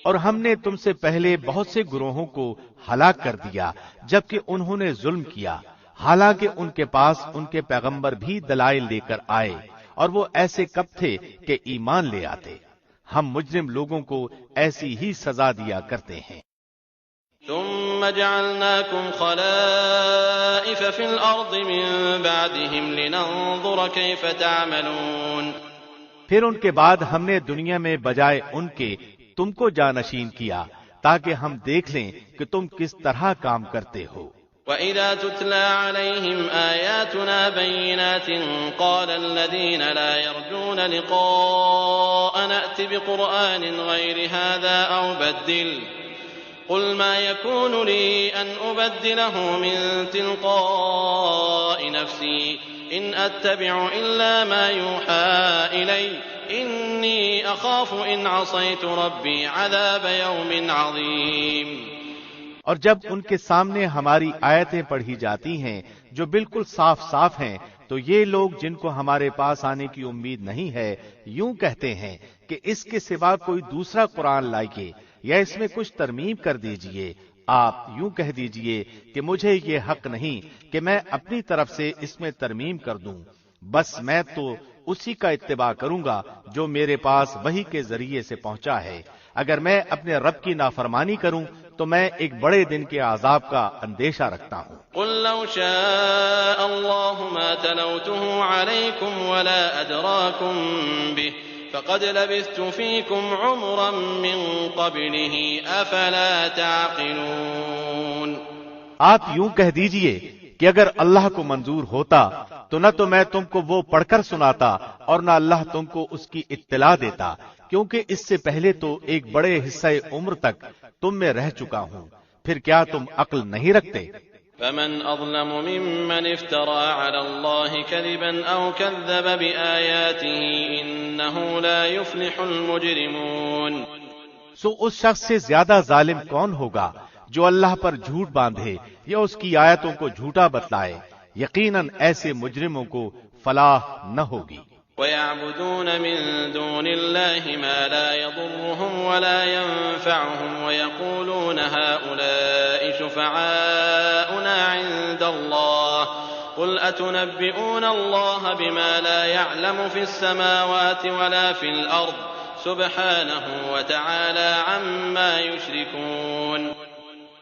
اور ہم نے تم سے پہلے بہت سے گروہوں کو ہلاک کر دیا جبکہ انہوں نے ظلم کیا، حالانکہ ان کے پاس ان کے پیغمبر بھی دلائل لے کر آئے، اور وہ ایسے کب تھے کہ ایمان لے آتے۔ ہم مجرم لوگوں کو ایسی ہی سزا دیا کرتے ہیں۔ ثم جعلناكم خلائف في الأرض من بعدهم لننظر كيف تعملون۔ پھر ان کے بعد ہم نے دنیا میں بجائے ان کے تم کو جانشین کیا تاکہ ہم دیکھ لیں کہ تم کس طرح کام کرتے ہو۔ وَإِذَا تُتْلَى عَلَيْهِمْ آيَاتُنَا بَيِّنَاتٍ قَالَ الَّذِينَ لَا يَرْجُونَ لِقَاءَنَا ائْتِ بِقُرْآنٍ غَيْرِ هَٰذَا أَوْ بَدِّلْهُ قُلْ مَا يَكُونُ لِي أَنْ أُبَدِّلَهُ مِن تِلْقَاءِ نَفْسِي إِنْ أَتَّبِعُ إِلَّا مَا يُوحَىٰ إِلَيَّ إِنِّي أَخَافُ إِنْ عَصَيْتُ رَبِّي عَذَابَ يَوْمٍ عَظِيمٍ۔ اور جب ان کے سامنے ہماری آیتیں پڑھی جاتی ہیں جو بالکل صاف صاف ہیں تو یہ لوگ جن کو ہمارے پاس آنے کی امید نہیں ہے یوں کہتے ہیں کہ اس کے سوا کوئی دوسرا قرآن لائیے، یا اس میں کچھ ترمیم کر دیجئے۔ آپ یوں کہہ دیجئے کہ مجھے یہ حق نہیں کہ میں اپنی طرف سے اس میں ترمیم کر دوں، بس میں تو اسی کا اتباع کروں گا جو میرے پاس وحی کے ذریعے سے پہنچا ہے۔ اگر میں اپنے رب کی نافرمانی کروں تو میں ایک بڑے دن کے عذاب کا اندیشہ رکھتا ہوں۔ قل لو شاء الله ما تلوته عليكم ولا أدراكم به فقد لبثت فيكم عمرا من قبله أفلا تعقلون۔ آپ یوں کہہ دیجئے کہ اگر اللہ کو منظور ہوتا تو نہ تو میں تم کو وہ پڑھ کر سناتا اور نہ اللہ تم کو اس کی اطلاع دیتا، کیونکہ اس سے پہلے تو ایک بڑے حصہ عمر تک تم میں رہ چکا ہوں، پھر کیا تم عقل نہیں رکھتے؟ فمن أظلم ممن افترى على الله كذبا أو كذب بآياته إنه لا يفلح المجرمون۔ سو اس شخص سے زیادہ ظالم کون ہوگا جو اللہ پر جھوٹ باندھے یا اس کی آیتوں کو جھوٹا بتلائے؟ یقیناً ایسے مجرموں کو فلاح نہ ہوگی۔ وَيَعْبُدُونَ مِن دُونِ اللَّهِ مَا لَا يَضُرُّهُمْ وَلَا يَنفَعُهُمْ وَيَقُولُونَ هَؤُلَاءِ شُفَعَاؤُنَا عِندَ اللَّهِ قُلْ أَتُنَبِّئُونَ اللَّهَ بِمَا لَا يَعْلَمُ فِي السَّمَاوَاتِ وَلَا فِي الْأَرْضِ سُبْحَانَهُ وَتَعَالَى عَمَّا يُشْرِكُونَ۔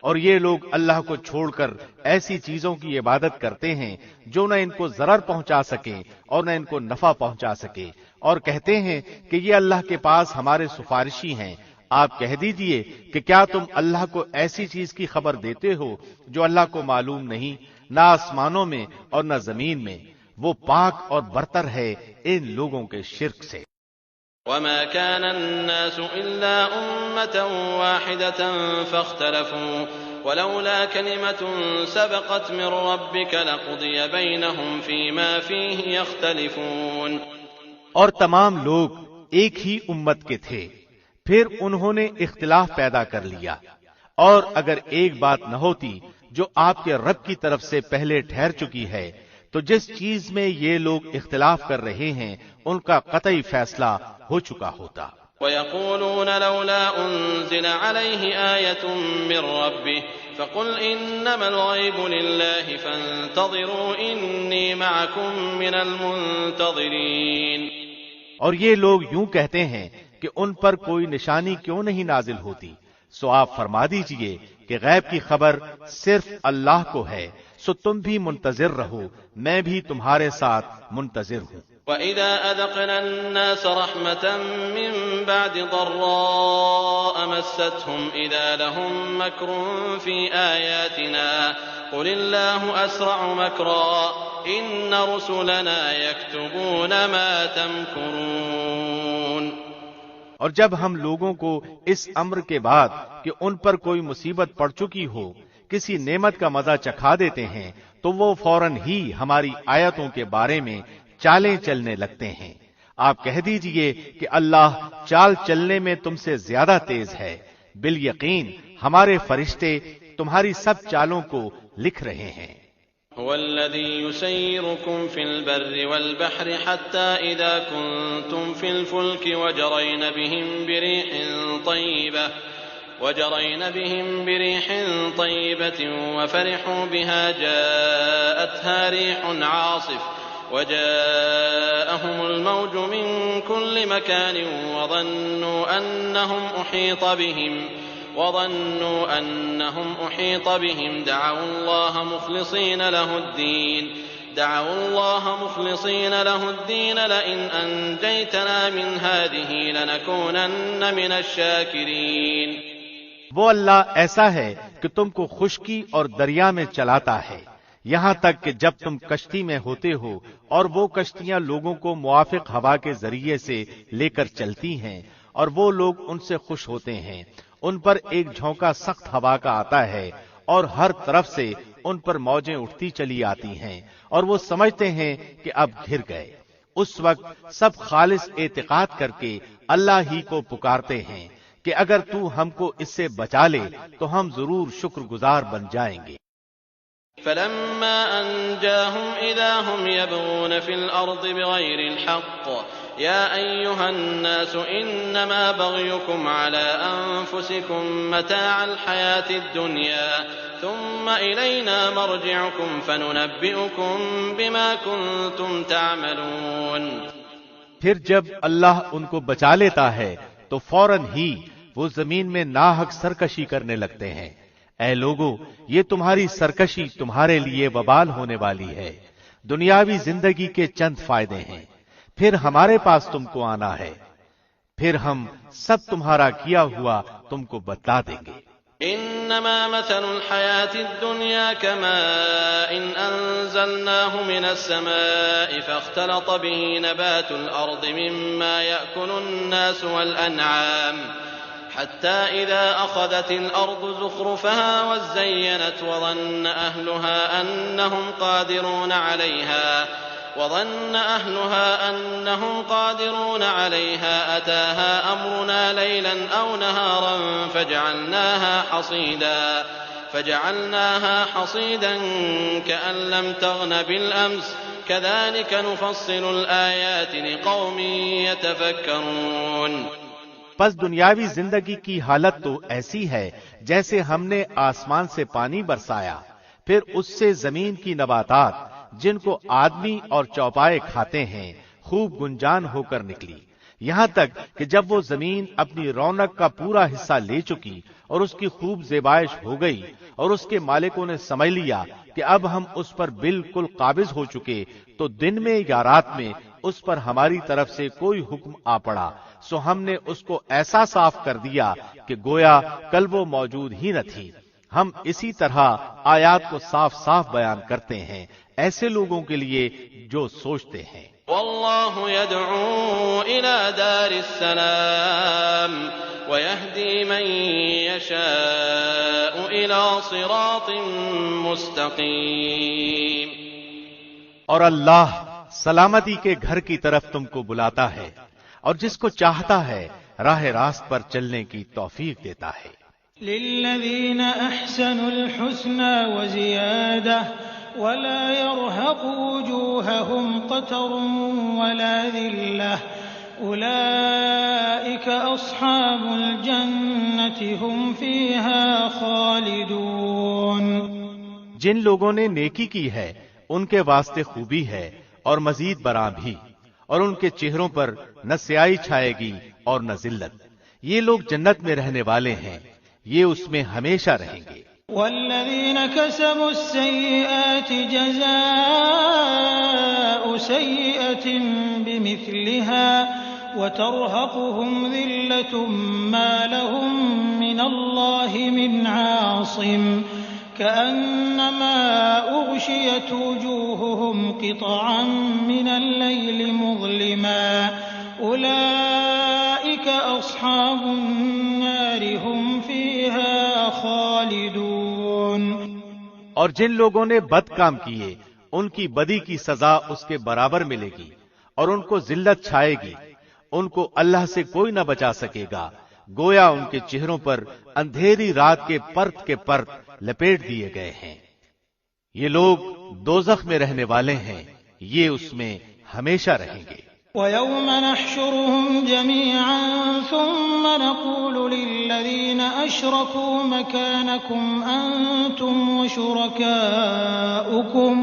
اور یہ لوگ اللہ کو چھوڑ کر ایسی چیزوں کی عبادت کرتے ہیں جو نہ ان کو ضرر پہنچا سکیں اور نہ ان کو نفع پہنچا سکے، اور کہتے ہیں کہ یہ اللہ کے پاس ہمارے سفارشی ہیں۔ آپ کہہ دیجئے کہ کیا تم اللہ کو ایسی چیز کی خبر دیتے ہو جو اللہ کو معلوم نہیں، نہ آسمانوں میں اور نہ زمین میں؟ وہ پاک اور برتر ہے ان لوگوں کے شرک سے۔ وما كان الناس إلا أمة واحدة فاختلفوا ولولا كلمة سبقت من ربك لقضي بينهم فيما فيه يختلفون۔ اور تمام لوگ ایک ہی امت کے تھے، پھر انہوں نے اختلاف پیدا کر لیا، اور اگر ایک بات نہ ہوتی جو آپ کے رب کی طرف سے پہلے ٹھہر چکی ہے تو جس چیز میں یہ لوگ اختلاف کر رہے ہیں ان کا قطعی فیصلہ ہو چکا ہوتا۔ وَيَقُولُونَ لَوْلَا أُنزِلَ عَلَيْهِ آيَةٌ مِّن رَّبِّهِ فَقُلْ إِنَّمَا الْغَيْبُ لِلَّهِ فَانتَظِرُوا إِنِّي مَعَكُم مِّنَ الْمُنتَظِرِينَ۔ اور یہ لوگ یوں کہتے ہیں کہ ان پر کوئی نشانی کیوں نہیں نازل ہوتی؟ سو آپ فرما دیجئے کہ غیب کی خبر صرف اللہ کو ہے، سو تم بھی منتظر رہو، میں بھی تمہارے ساتھ منتظر ہوں۔ وَإِذَا أَذَقْنَا النَّاسَ رَحْمَةً مِّن بَعْدِ ضَرَّاءَ مَسَّتْهُمْ إِذَا لَهُم مَّكْرٌ فِي آيَاتِنَا قُلِ اللَّهُ أَسْرَعُ مَكْرًا إِنَّ رُسُلَنَا يَكْتُبُونَ مَا تَمْكُرُونَ۔ اور جب ہم لوگوں کو اس امر کے بعد کہ ان پر کوئی مصیبت پڑ چکی ہو کسی نعمت کا مزہ چکھا دیتے ہیں تو وہ فوراً ہی ہماری آیتوں کے بارے میں چالیں چلنے لگتے ہیں۔ آپ کہہ دیجئے کہ اللہ چال چلنے میں تم سے زیادہ تیز ہے، بالیقین ہمارے فرشتے تمہاری سب چالوں کو لکھ رہے ہیں۔ هو الذي يسيركم في البر والبحر حتى إذا كنتم في الفلك وجرين بهم بريح طيبة وفرحوا بها جاءتها ريح عاصف وجاءهم الموج من كل مكان وظنوا أنهم أحيط بهم دعوا الله مخلصين له الدين لئن أنجيتنا من هذه لنكونن من الشاكرين۔ وہ اللہ ایسا ہے کہ تم کو خشکی اور دریا میں چلاتا ہے یہاں تک کہ جب تم کشتی میں ہوتے ہو اور وہ کشتیاں لوگوں کو موافق ہوا کے ذریعے سے لے کر چلتی ہیں اور وہ لوگ ان سے خوش ہوتے ہیں، ان پر ایک جھونکا سخت ہوا کا آتا ہے اور ہر طرف سے ان پر موجیں اٹھتی چلی آتی ہیں اور وہ سمجھتے ہیں کہ اب گھر گئے۔ اس وقت سب خالص اعتقاد کر کے اللہ ہی کو پکارتے ہیں کہ اگر تو ہم کو اس سے بچا لے تو ہم ضرور شکر گزار بن جائیں گے۔ فلما أنجاهم إذا هم يبغون في الأرض بغير الحق يا أيها الناس إنما بغيكم على أنفسكم متاع الحياة الدنيا ثم إلينا مرجعكم فننبئكم بما كنتم تعملون. پھر جب اللہ ان کو بچا لیتا ہے تو فوراً ہی وہ زمین میں ناحق سرکشی کرنے لگتے ہیں. اے لوگو، یہ تمہاری سرکشی تمہارے لیے وبال ہونے والی ہے. دنیاوی زندگی کے چند فائدے ہیں، پھر ہمارے پاس تم کو آنا ہے، پھر ہم سب تمہارا کیا ہوا تم کو بتلا دیں گے. إنما مثل الحياة الدنيا كماء إن أنزلناه من السماء فاختلط به نبات الأرض مما يأكل الناس والأنعام حتى إذا أخذت الأرض زخرفها وزينت وظن أهلها أنهم قادرون عليها أتاها أمرنا ليلا أو نهارا فجعلناها حصيدا كأن لم تغن بالأمس كذلك نفصل الآيات لقوم يتفكرون. پس دنیاوی زندگی کی حالت تو ایسی ہے جیسے ہم نے آسمان سے پانی برسایا، پھر اس سے زمین کی نباتات جن کو آدمی اور چوپائے کھاتے ہیں خوب گنجان ہو کر نکلی، یہاں تک کہ جب وہ زمین اپنی رونق کا پورا حصہ لے چکی اور اس کی خوب زیبائش ہو گئی اور اس کے مالکوں نے سمجھ لیا کہ اب ہم اس پر بالکل قابض ہو چکے، تو دن میں یا رات میں اس پر ہماری طرف سے کوئی حکم آ پڑا، سو ہم نے اس کو ایسا صاف کر دیا کہ گویا کل وہ موجود ہی نہ تھی. ہم اسی طرح آیات کو صاف صاف بیان کرتے ہیں ایسے لوگوں کے لیے جو سوچتے ہیں. والله يدعو إلى دار السلام ويهدي من يشاء إلى صراط مستقيم. اور اللہ سلامتی کے گھر کی طرف تم کو بلاتا ہے اور جس کو چاہتا ہے راہ راست پر چلنے کی توفیق دیتا ہے. للذین احسنوا الحسنى وزیادہ ولا يرهق وجوههم قتر ولا ذلة أولئك أصحاب الجنة هم فيها خالدون. جن لوگوں نے نیکی کی ہے ان کے واسطے خوبی ہے اور مزید برآں بھی، اور ان کے چہروں پر نہ سیاہی چھائے گی اور نہ ذلت. یہ لوگ جنت میں رہنے والے ہیں، یہ اس میں ہمیشہ رہیں گے. والذین كسبوا السیئات جزاء سیئة بمثلها وترهقهم ذلة ما لهم من الله من عاصم كأنما أغشيت وجوههم قطعا من الليل مظلما أولئك أصحاب النار هم فيها خالدون. اور جن لوگوں نے بد کام کیے ان کی بدی کی سزا اس کے برابر ملے گی اور ان کو ذلت چھائے گی، ان کو اللہ سے کوئی نہ بچا سکے گا، گویا ان کے چہروں پر اندھیری رات کے پرت لپیٹ دیے گئے ہیں. یہ لوگ دوزخ میں رہنے والے ہیں، یہ اس میں ہمیشہ رہیں گے. وَيَوْمَ نَحْشُرُهُمْ جَمِيعًا ثُمَّ نَقُولُ لِلَّذِينَ أَشْرَكُوا مَكَانَكُمْ أَنْتُمْ وَشُرَكَاؤُكُمْ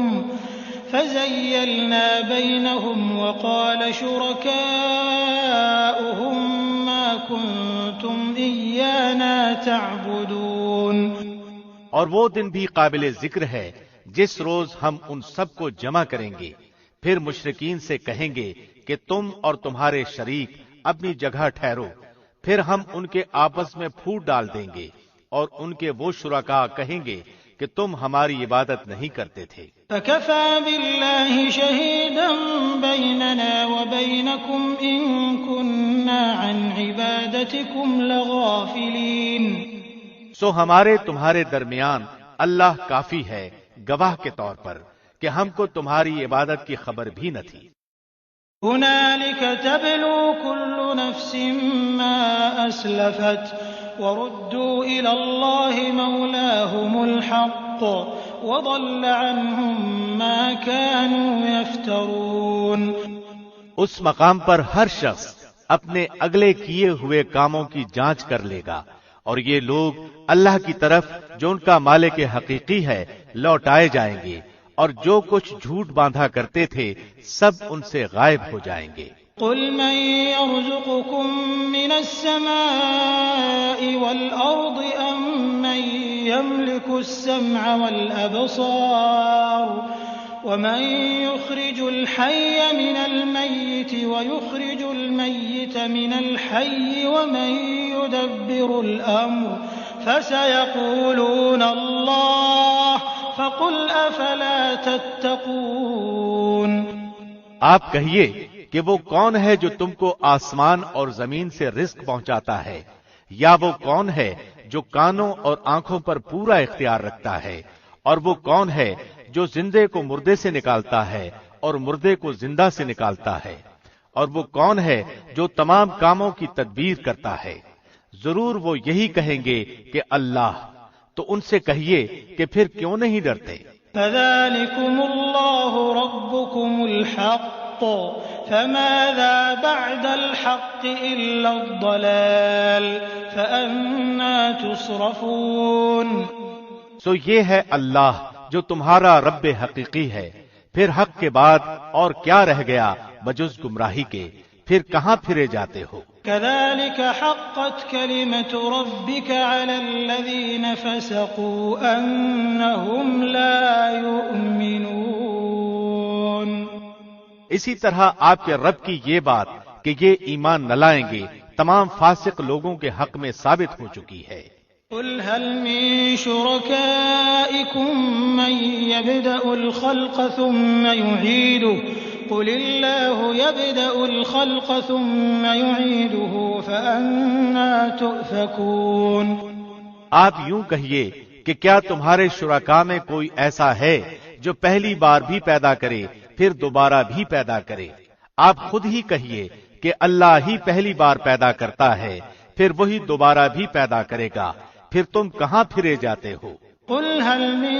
فَزَيَّلْنَا بَيْنَهُمْ وَقَالَ شُرَكَاؤُهُمْ مَا كُنْتُمْ إِيَّانَا تَعْبُدُونَ. اور وہ دن بھی قابل ذکر ہے جس روز ہم ان سب کو جمع کریں گے، پھر مشرکین سے کہیں گے کہ تم اور تمہارے شریک اپنی جگہ ٹھہرو، پھر ہم ان کے آپس میں پھوٹ ڈال دیں گے اور ان کے وہ شرکاء کہیں گے کہ تم ہماری عبادت نہیں کرتے تھے. فَكَفَى بِاللَّهِ شَهِيدًا بَيْنَنَا وَبَيْنَكُمْ إِن كُنَّا عَنْ عِبَادَتِكُمْ لَغَافِلِينَ. سو ہمارے تمہارے درمیان اللہ کافی ہے گواہ کے طور پر کہ ہم کو تمہاری عبادت کی خبر بھی نہ تھی. هُنَالِكَ تَبْلُو كُلُّ نَفْسٍ مَّا أَسْلَفَتْ وَرُدُّوا إِلَى اللَّهِ مَوْلَاهُمُ الْحَقِّ وَضَلَّ عَنْهُم مَّا كَانُوا يَفْتَرُونَ. اس مقام پر ہر شخص اپنے اگلے کیے ہوئے کاموں کی جانچ کر لے گا، اور یہ لوگ اللہ کی طرف جو ان کا مالک حقیقی ہے لوٹائے جائیں گے، اور جو کچھ جھوٹ باندھا کرتے تھے سب ان سے غائب ہو جائیں گے۔ قل من يرزقكم من السماء والأرض أم من يملك السمع والأبصار ومن يخرج الحي من الميت ويخرج الميت من الحي ومن يدبر الأمر فسيقولون الله فقل أفلا تتقون۔ آپ کہیے کہ وہ کون ہے جو تم کو آسمان اور زمین سے رزق پہنچاتا ہے، یا وہ کون ہے جو کانوں اور آنکھوں پر پورا اختیار رکھتا ہے، اور وہ کون ہے جو زندے کو مردے سے نکالتا ہے اور مردے کو زندہ سے نکالتا ہے، اور وہ کون ہے جو تمام کاموں کی تدبیر کرتا ہے؟ ضرور وہ یہی کہیں گے کہ اللہ۔ تو ان سے کہیے کہ پھر کیوں نہیں ڈرتے؟ فذلكم الله ربكم الحق فماذا بعد الحق إلا الضلال فأنا تصرفون۔ سو یہ ہے اللہ جو تمہارا رب حقیقی ہے، پھر حق کے بعد اور کیا رہ گیا بجز گمراہی کے، پھر کہاں پھرے جاتے ہو؟ كذلك حقت كلمة ربك على الذين فسقوا أنهم لا يؤمنون۔ اسی طرح آپ کے رب کی یہ بات کہ یہ ایمان نہ لائیں گے تمام فاسق لوگوں کے حق میں ثابت ہو چکی ہے۔ قل هل من شركائكم من يبدأ الخلق ثم يعيده قل الله يبدأ الخلق ثم يعيده فأنا تؤفكون۔ آپ یوں کہیے کہ کیا تمہارے شرکاء میں کوئی ایسا ہے جو پہلی بار بھی پیدا کرے پھر دوبارہ بھی پیدا کرے؟ آپ خود ہی کہیے کہ اللہ ہی پہلی بار پیدا کرتا ہے، پھر وہی دوبارہ بھی پیدا کرے گا، پھر تم کہاں پھرے جاتے ہو؟ قل هل من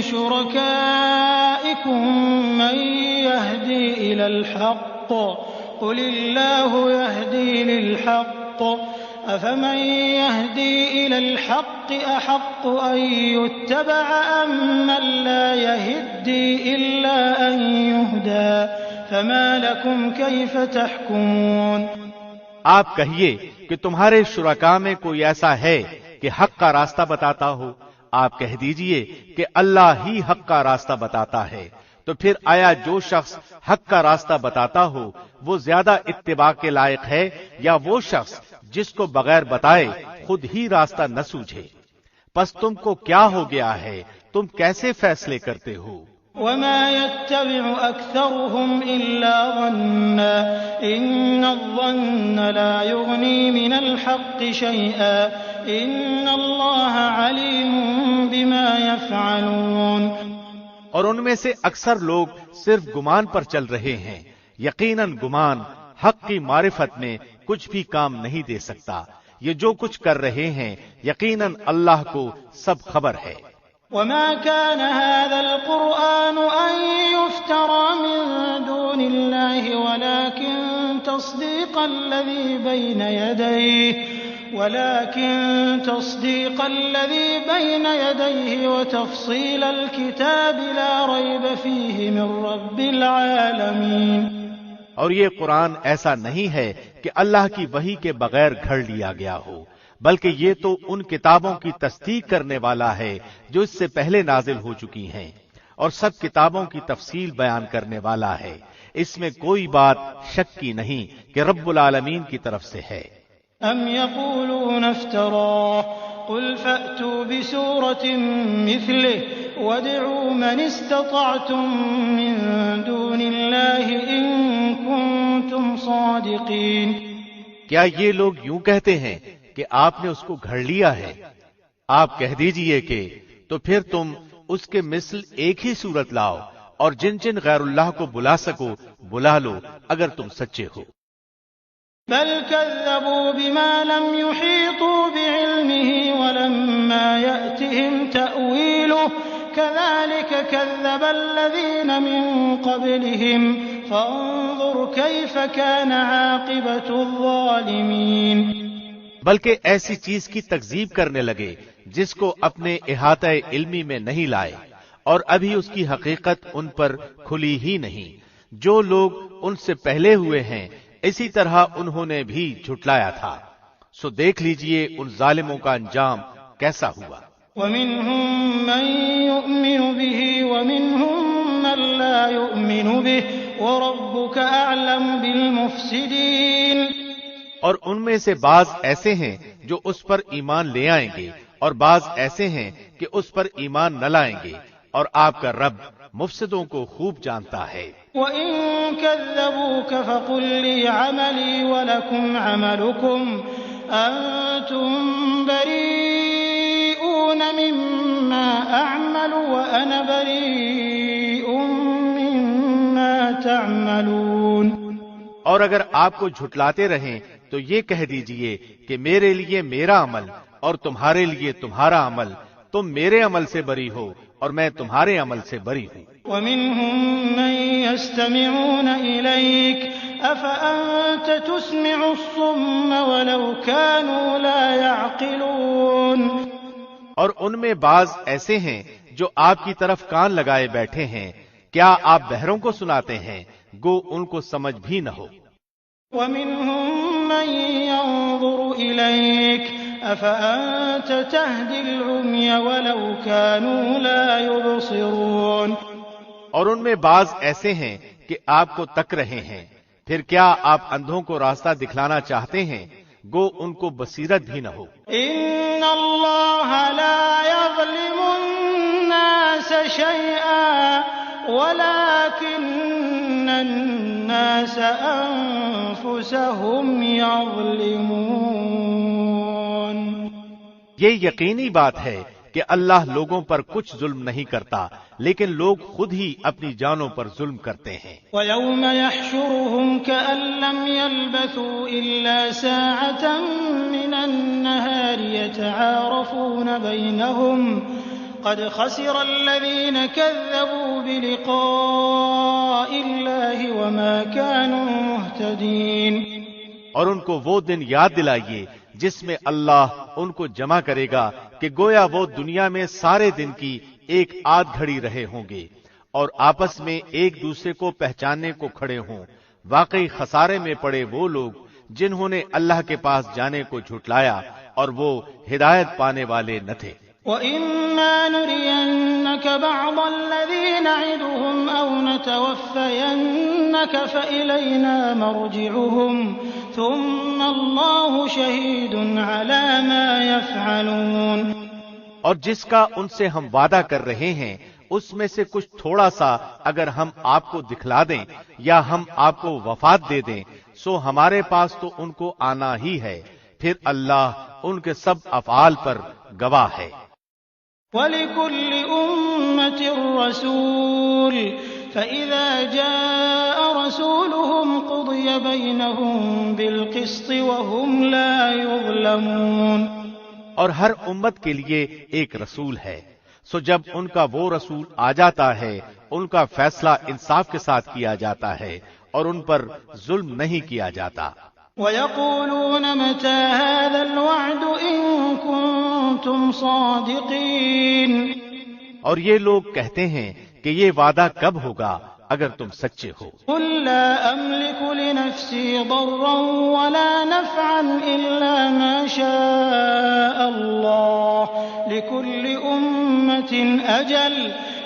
شركائكم من يهدي إلى الحق قل الله يهدي للحق أفمن يهدي إلى الحق أحق أن يتبع أم من لا يهدي إلا أن يهدى فما لكم كيف تحكمون۔ آپ کہیے کہ تمہارے شرکاء میں کوئی ایسا ہے کہ حق کا راستہ بتاتا ہو؟ آپ کہہ دیجئے کہ اللہ ہی حق کا راستہ بتاتا ہے، تو پھر آیا جو شخص حق کا راستہ بتاتا ہو وہ زیادہ اتباع کے لائق ہے، یا وہ شخص جس کو بغیر بتائے خود ہی راستہ نہ سوجھے؟ پس تم کو کیا ہو گیا ہے؟ تم کیسے فیصلے کرتے ہو؟ وما يتبع أكثرهم إلا ظنا إن الظن لا يغني من الحق شيئا إن الله عليم بما يفعلون۔ اور ان میں سے اکثر لوگ صرف گمان پر چل رہے ہیں، یقیناً گمان حق کی معرفت میں کچھ بھی کام نہیں دے سکتا۔ یہ جو کچھ کر رہے ہیں یقیناً اللہ کو سب خبر ہے۔ وما كان هذا القرآن أن يفترى من دون الله ولكن تصديق الذي بين يديه وتفصيل الكتاب لا ريب فيه من رب العالمين۔ اور یہ قرآن ایسا نہیں ہے کہ اللہ کی وحی کے بغیر گھڑ لیا گیا ہو، بلکہ یہ تو ان کتابوں کی تصدیق کرنے والا ہے جو اس سے پہلے نازل ہو چکی ہیں، اور سب کتابوں کی تفصیل بیان کرنے والا ہے۔ اس میں کوئی بات شک کی نہیں کہ رب العالمین کی طرف سے ہے۔ ام يقولون افتراه قل فأتوا بسورة مثله وادعوا من استطعتم من دون الله إن كنتم صادقين۔ کیا یہ لوگ یوں کہتے ہیں کہ آپ نے اس کو گھڑ لیا ہے؟ آپ کہہ دیجئے کہ تو پھر تم اس کے مثل ایک ہی صورت لاؤ، اور جن جن غیر اللہ کو بلا سکو بلا لو اگر تم سچے ہو۔ بل كذبوا بما لم يحيطوا بعلمه ولما يأتهم تأويله كذلك كذب الذين من قبلهم فانظر كيف كان عاقبة الظالمين. بلکہ ایسی چیز کی تکذیب کرنے لگے جس کو اپنے احاطہ علمی میں نہیں لائے، اور ابھی اس کی حقیقت ان پر کھلی ہی نہیں. جو لوگ ان سے پہلے ہوئے ہیں اسی طرح انہوں نے بھی جھٹلایا تھا، سو دیکھ لیجئے ان ظالموں کا انجام کیسا ہوا. ومنهم من يؤمن به ومنهم من لا يؤمن به وربك أعلم بالمفسدين. اور ان میں سے بعض ایسے ہیں جو اس پر ایمان لے آئیں گے اور بعض ایسے ہیں کہ اس پر ایمان نہ لائیں گے، اور آپ کا رب مفسدوں کو خوب جانتا ہے. وَإِن كَذَّبُوكَ فَقُل لِّي عَمَلِي وَلَكُمْ عَمَلُكُمْ أَنتُم بَرِيئُونَ مِمَّا أَعْمَلُ وَأَنَا بَرِيءٌ مِّمَّا تَعْمَلُونَ. اور اگر آپ کو جھٹلاتے رہیں تو یہ کہہ دیجئے کہ میرے لیے میرا عمل اور تمہارے لیے تمہارا عمل، تم میرے عمل سے بری ہو اور میں تمہارے عمل سے بری ہوں. وَمِنْهُمْ مَن يَسْتَمِعُونَ إِلَيْكَ أَفَأَنْتَ تُسْمِعُ الصُّمَّ وَلَوْ كَانُوا لَا يَعْقِلُونَ. اور ان میں بعض ایسے ہیں جو آپ کی طرف کان لگائے بیٹھے ہیں، کیا آپ بہروں کو سناتے ہیں گو ان کو سمجھ بھی نہ ہو. وَمِنْهُمْ مَن يَنظُرُ إِلَيْكَ أَفَأَنْتَ تَهْدِي الْعُمْيَ وَلَوْ كَانُوا لَا يُبْصِرُونَ. اور ان میں بعض ایسے ہیں کہ آپ کو تک رہے ہیں، پھر کیا آپ اندھوں کو راستہ دکھلانا چاہتے ہیں گو ان کو بصیرت بھی نہ ہو. إِنَّ اللَّهَ لَا يَظْلِمُ النَّاسَ شَيْئًا وَلَكِنَّ النَّاسَ أَنفُسَهُمْ يَظْلِمُونَ. یہ یقینی بات ہے کہ اللہ لوگوں پر کچھ ظلم نہیں کرتا، لیکن لوگ خود ہی اپنی جانوں پر ظلم کرتے ہیں. وَيَوْمَ يَحْشُرُهُمْ كَأَن لَّمْ يَلْبَثُوا إِلَّا سَاعَةً مِّنَ النَّهَارِ يَتَعَارَفُونَ بَيْنَهُمْ قَدْ خَسِرَ الَّذِينَ كَذَّبُوا بِلِقَاءِ اللَّهِ وَمَا كَانُوا مُهْتَدِينَ. اور ان کو وہ دن یاد دلائیے جس میں اللہ ان کو جمع کرے گا کہ گویا وہ دنیا میں سارے دن کی ایک آدھ گھڑی رہے ہوں گے اور آپس میں ایک دوسرے کو پہچاننے کو کھڑے ہوں. واقعی خسارے میں پڑے وہ لوگ جنہوں نے اللہ کے پاس جانے کو جھٹلایا اور وہ ہدایت پانے والے نہ تھے. وَإِمَّا نُرِيَنَّكَ بَعْضَ الَّذِي نَعِدُهُمْ أَوْ نَتَوَفَّيَنَّكَ فَإِلَيْنَا مَرْجِعُهُمْ ثُمَّ اللَّهُ شَهِيدٌ عَلَى مَا يَفْعَلُونَ. اور جس کا ان سے ہم وعدہ کر رہے ہیں اس میں سے کچھ تھوڑا سا اگر ہم آپ کو دکھلا دیں یا ہم آپ کو وفات دے دیں سو ہمارے پاس تو ان کو آنا ہی ہے، پھر اللہ ان کے سب افعال پر گواہ ہے. وَلِكُلِّ أُمَّةٍ رَّسُولٌ فَإِذَا جَاءَ رَسُولُهُمْ قُضِيَ بَيْنَهُم بِالْقِسْطِ وَهُمْ لَا يُظْلَمُونَ. اور ہر امت کے لیے ایک رسول ہے، سو جب ان کا وہ رسول آ جاتا ہے ان کا فیصلہ انصاف کے ساتھ کیا جاتا ہے اور ان پر ظلم نہیں کیا جاتا. وَيَقُولُونَ مَتَى هَذَا الْوَعْدُ إِن كُنتُمْ صَادِقِينَ. اور یہ لوگ کہتے ہیں کہ یہ وعدہ کب ہوگا اگر تم سچے ہو. قُل لَّا أَمْلِكُ لِنَفْسِي ضَرًّا وَلَا نَفْعًا إِلَّا مَا شَاءَ اللَّهُ لِكُلِّ أُمَّةٍ أَجَلٌ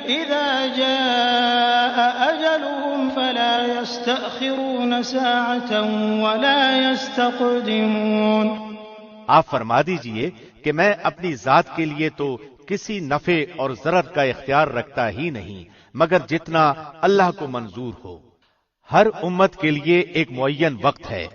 إِذَا جَاءَ أَجَلُهُمْ فَلَا يَسْتَأْخِرُونَ سَاعَةً وَلَا يَسْتَقْدِمُونَ. آپ فرما دیجئے کہ میں اپنی ذات کے لیے تو کسی نفع اور ضرر کا اختیار رکھتا ہی نہیں مگر جتنا اللہ کو منظور ہو. ہر امت کے لیے ایک معین وقت ہے،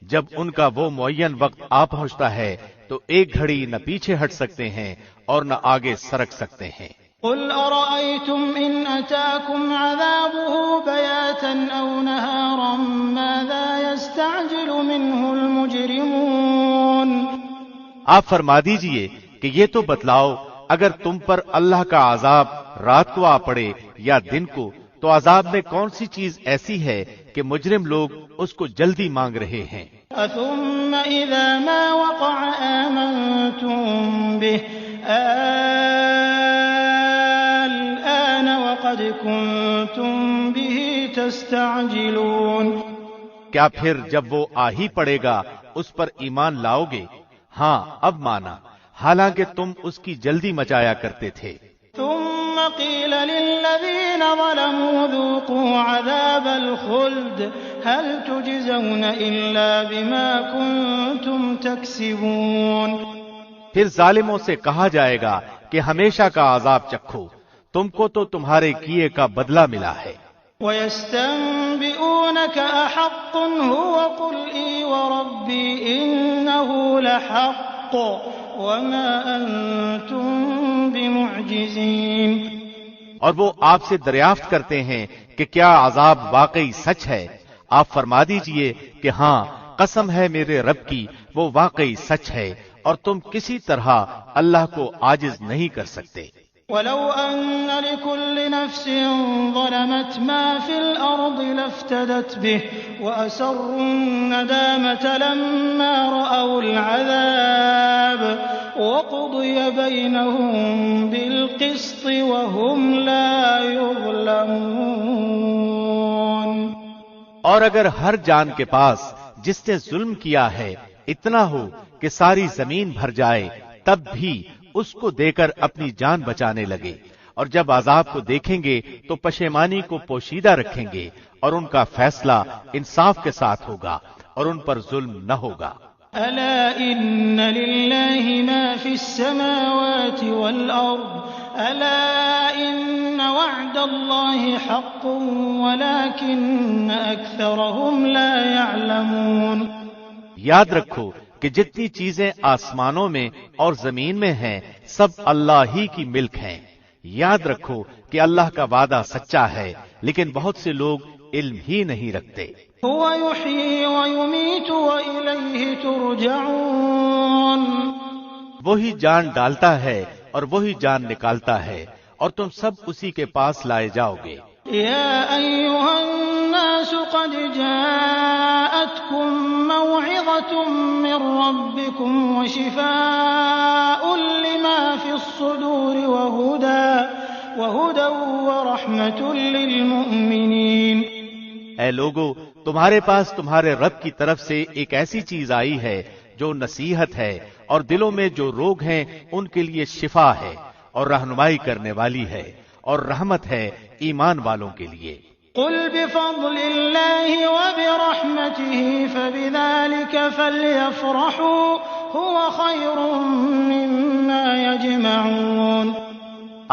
جب ان کا وہ معین وقت آ پہنچتا ہے تو ایک گھڑی نہ پیچھے ہٹ سکتے ہیں اور نہ آگے سرک سکتے ہیں. قُلْ أَرَأَيْتُمْ إِنْ أَتَاكُمْ عَذَابُهُ بَيَاتًا أَوْ نَهَارًا مَاذَا يَسْتَعْجِلُ مِنْهُ الْمُجْرِمُونَ. آپ فرما دیجئے کہ یہ تو بتلاؤ اگر تم پر اللہ کا عذاب رات کو آ پڑے یا دن کو تو عذاب میں کون سی چیز ایسی ہے کہ مجرم لوگ اس کو جلدی مانگ رہے ہیں؟ ثم إذا ما وقع آمنتم به الآن وقد كنتم به تستعجلون. کیا پھر جب وہ آ ہی پڑے گا اس پر ایمان لاؤ گے؟ ہاں اب مانا، حالانکہ تم اس کی جلدی مچایا کرتے تھے. ثم قيل للذين ظلموا ذوقوا عذاب الخلد هل تجزون إلا بما كنتم تكسبون. پھر ظالموں سے کہا جائے گا کہ ہمیشہ کا عذاب چکھو، تم کو تو تمہارے کیے کا بدلہ ملا ہے. وَيَسْتَنبِئُونَكَ أَحَقٌّ هُوَ قُلْ إِي وَرَبِّي إِنَّهُ لَحَقٌّ وَمَا أَنتُم بِمُعْجِزِينَ. اور وہ آپ سے دریافت کرتے ہیں کہ کیا عذاب واقعی سچ ہے؟ آپ فرما دیجئے کہ ہاں، قسم ہے میرے رب کی، وہ واقعی سچ ہے اور تم کسی طرح اللہ کو عاجز نہیں کر سکتے. وَلَوْ أَنَّ لِكُلِّ نَفْسٍ ظَلَمَتْ مَا فِي الْأَرْضِ لَافْتَدَتْ بِهِ وَأَسَرُّوا النَّدَامَةَ لَمَّا رَأَوُا الْعَذَابَ وَقُضِيَ بَيْنَهُم بِالْقِسْطِ وَهُمْ لَا يُظْلَمُونَ. اور اگر ہر جان کے پاس جس نے ظلم کیا ہے اتنا ہو کہ ساری زمین بھر جائے، تب بھی اس کو دے کر اپنی جان بچانے لگے، اور جب عذاب کو دیکھیں گے تو پشیمانی کو پوشیدہ رکھیں گے، اور ان کا فیصلہ انصاف کے ساتھ ہوگا اور ان پر ظلم نہ ہوگا. ألا إن لله ما في السماوات والأرض ألا إن وعد الله حق ولكن أكثرهم لا يعلمون. یاد رکھو کہ جتنی چیزیں آسمانوں میں اور زمین میں ہیں سب اللہ ہی کی ملک ہیں. یاد رکھو کہ اللہ کا وعدہ سچا ہے، لیکن بہت سے لوگ علم ہی نہیں رکھتے. هو يحيي ويميت وإليه ترجعون. وہی جان ڈالتا ہے اور وہی جان نکالتا ہے، اور تم سب اسی کے پاس لائے جاؤ گے. يا أيها الناس قد جاءتكم موعظة من ربكم وشفاء لما في الصدور وهدى ورحمة للمؤمنين. اے لوگو، تمہارے پاس تمہارے رب کی طرف سے ایک ایسی چیز آئی ہے جو نصیحت ہے، اور دلوں میں جو روگ ہیں ان کے لیے شفا ہے، اور رہنمائی کرنے والی ہے، اور رحمت ہے ایمان والوں کے لیے. قل بفضل الله وبرحمته فبذلك فليفرحوا هو خير مما يجمعون.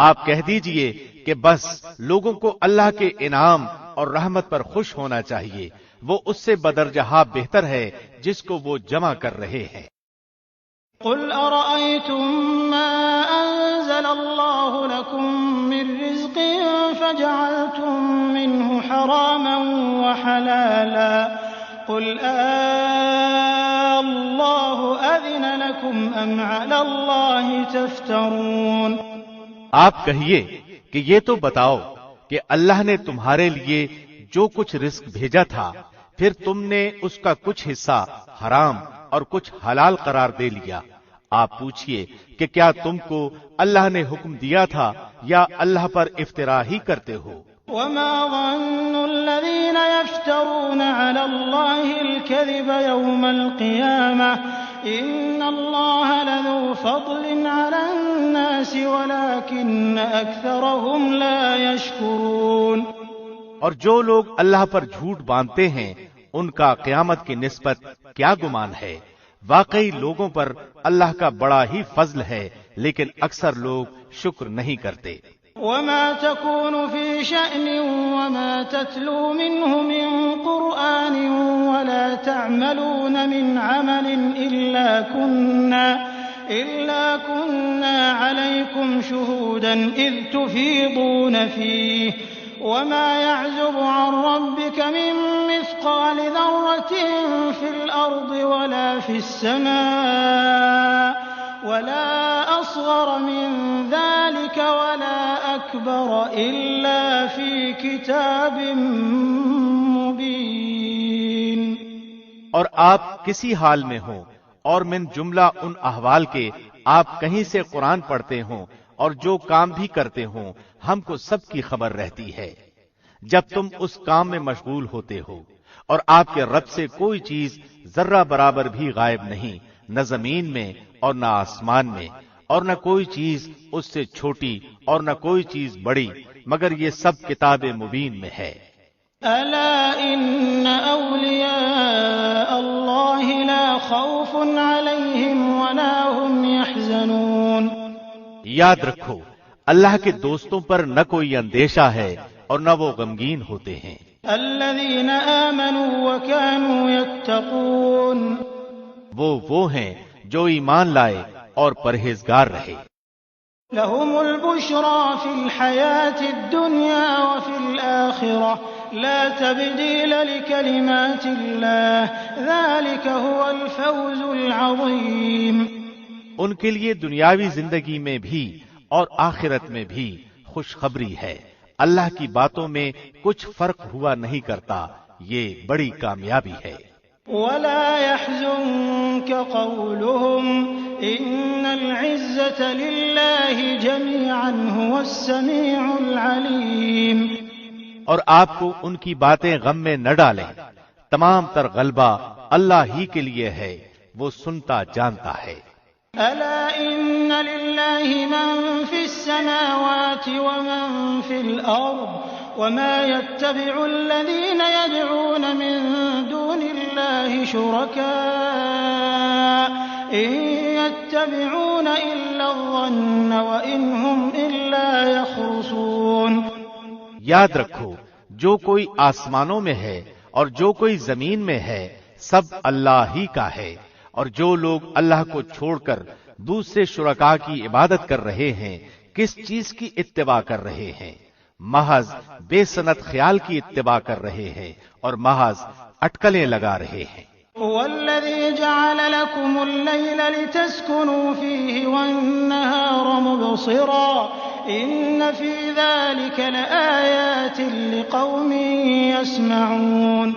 آپ کہہ دیجئے کہ بس لوگوں کو اللہ کے انعام اور رحمت پر خوش ہونا چاہیے، وہ اس سے بدرجہ بہتر ہے جس کو وہ جمع کر رہے ہیں. قل أرأيتم ما أنزل الله لكم من رزق فجعلتم منه حراما وحلالا قل الله أذن لكم أم على الله تفترون. آپ کہیے کہ یہ تو بتاؤ کہ اللہ نے تمہارے لیے جو کچھ رزق بھیجا تھا، پھر تم نے اس کا کچھ حصہ حرام اور کچھ حلال قرار دے لیا. آپ پوچھئے کہ کیا تم کو اللہ نے حکم دیا تھا یا اللہ پر افترا ہی کرتے ہو؟ وما ظن الذين يفترون على الله الكذب يوم القيامة إن الله لذو فضل على الناس ولكن أكثرهم لا يشكرون. اور جو لوگ اللہ پر جھوٹ باندھتے ہیں ان کا قیامت کی نسبت کیا گمان ہے؟ واقعی لوگوں پر اللہ کا بڑا ہی فضل ہے، لیکن اکثر لوگ شکر نہیں کرتے. وما تكون في شأن وما تتلو منه من قرآن ولا تعملون من عمل إلا كنا عليكم شهودا إذ تفيضون فيه وما يعزب عن ربك من مثقال ذرة في الأرض ولا في السماء ولا أصغر من ذلك ولا أكبر إلا في كتاب مبين۔ اور آپ کسی حال میں ہوں اور من جملہ ان احوال کے آپ کہیں سے قرآن پڑھتے ہوں اور جو کام بھی کرتے ہوں ہم کو سب کی خبر رہتی ہے جب تم اس کام میں مشغول ہوتے ہو، اور آپ کے رب سے کوئی چیز ذرہ برابر بھی غائب نہیں، نہ زمین میں اور نہ آسمان میں، اور نہ کوئی چیز اس سے چھوٹی اور نہ کوئی چیز بڑی، مگر یہ سب کتاب مبین میں ہے۔ ألا إن أولياء الله لا خوف عليهم ولا هم يحزنون۔ یاد رکھو اللہ کے دوستوں پر نہ کوئی اندیشہ ہے اور نہ وہ غمگین ہوتے ہیں۔ الذين آمنوا وكانوا يتقون۔ وہ ہیں جو ایمان لائے اور پرہیزگار رہے۔ لهم البشرى في الحياة الدنيا وفي الآخرة لا تبديل لكلمات الله ذلك هو الفوز العظيم۔ ان کے لیے دنیاوی زندگی میں بھی اور آخرت میں بھی خوشخبری ہے، اللہ کی باتوں میں کچھ فرق ہوا نہیں کرتا، یہ بڑی کامیابی ہے۔ ولا يحزنك قولهم إن العزة لله جميعا هو السميع العليم۔ اور آپ کو ان کی باتیں غم میں نہ ڈالیں، تمام تر غلبہ اللہ ہی کے لیے ہے، وہ سنتا جانتا ہے۔ ألا إن لله من في السماوات ومن في الأرض وما يتبع الذين يدعون من دون الله شركاء إن يتبعون إلا الظن وإن هم إلا يخرصون۔ یاد رکھو جو کوئی آسمانوں میں ہے اور جو کوئی زمین میں ہے سب اللہ ہی کا ہے، اور جو لوگ اللہ کو چھوڑ کر دوسرے شرکاء کی عبادت کر رہے ہیں کس چیز کی اتباع کر رہے ہیں؟ محض بے سنت خیال کی اتباع کر رہے ہیں اور محض اٹکلیں لگا رہے ہیں۔ والذي جعل لكم الليل لتسكنوا فيه والنهار مبصرا إن في ذلك لآيات لقوم يسمعون۔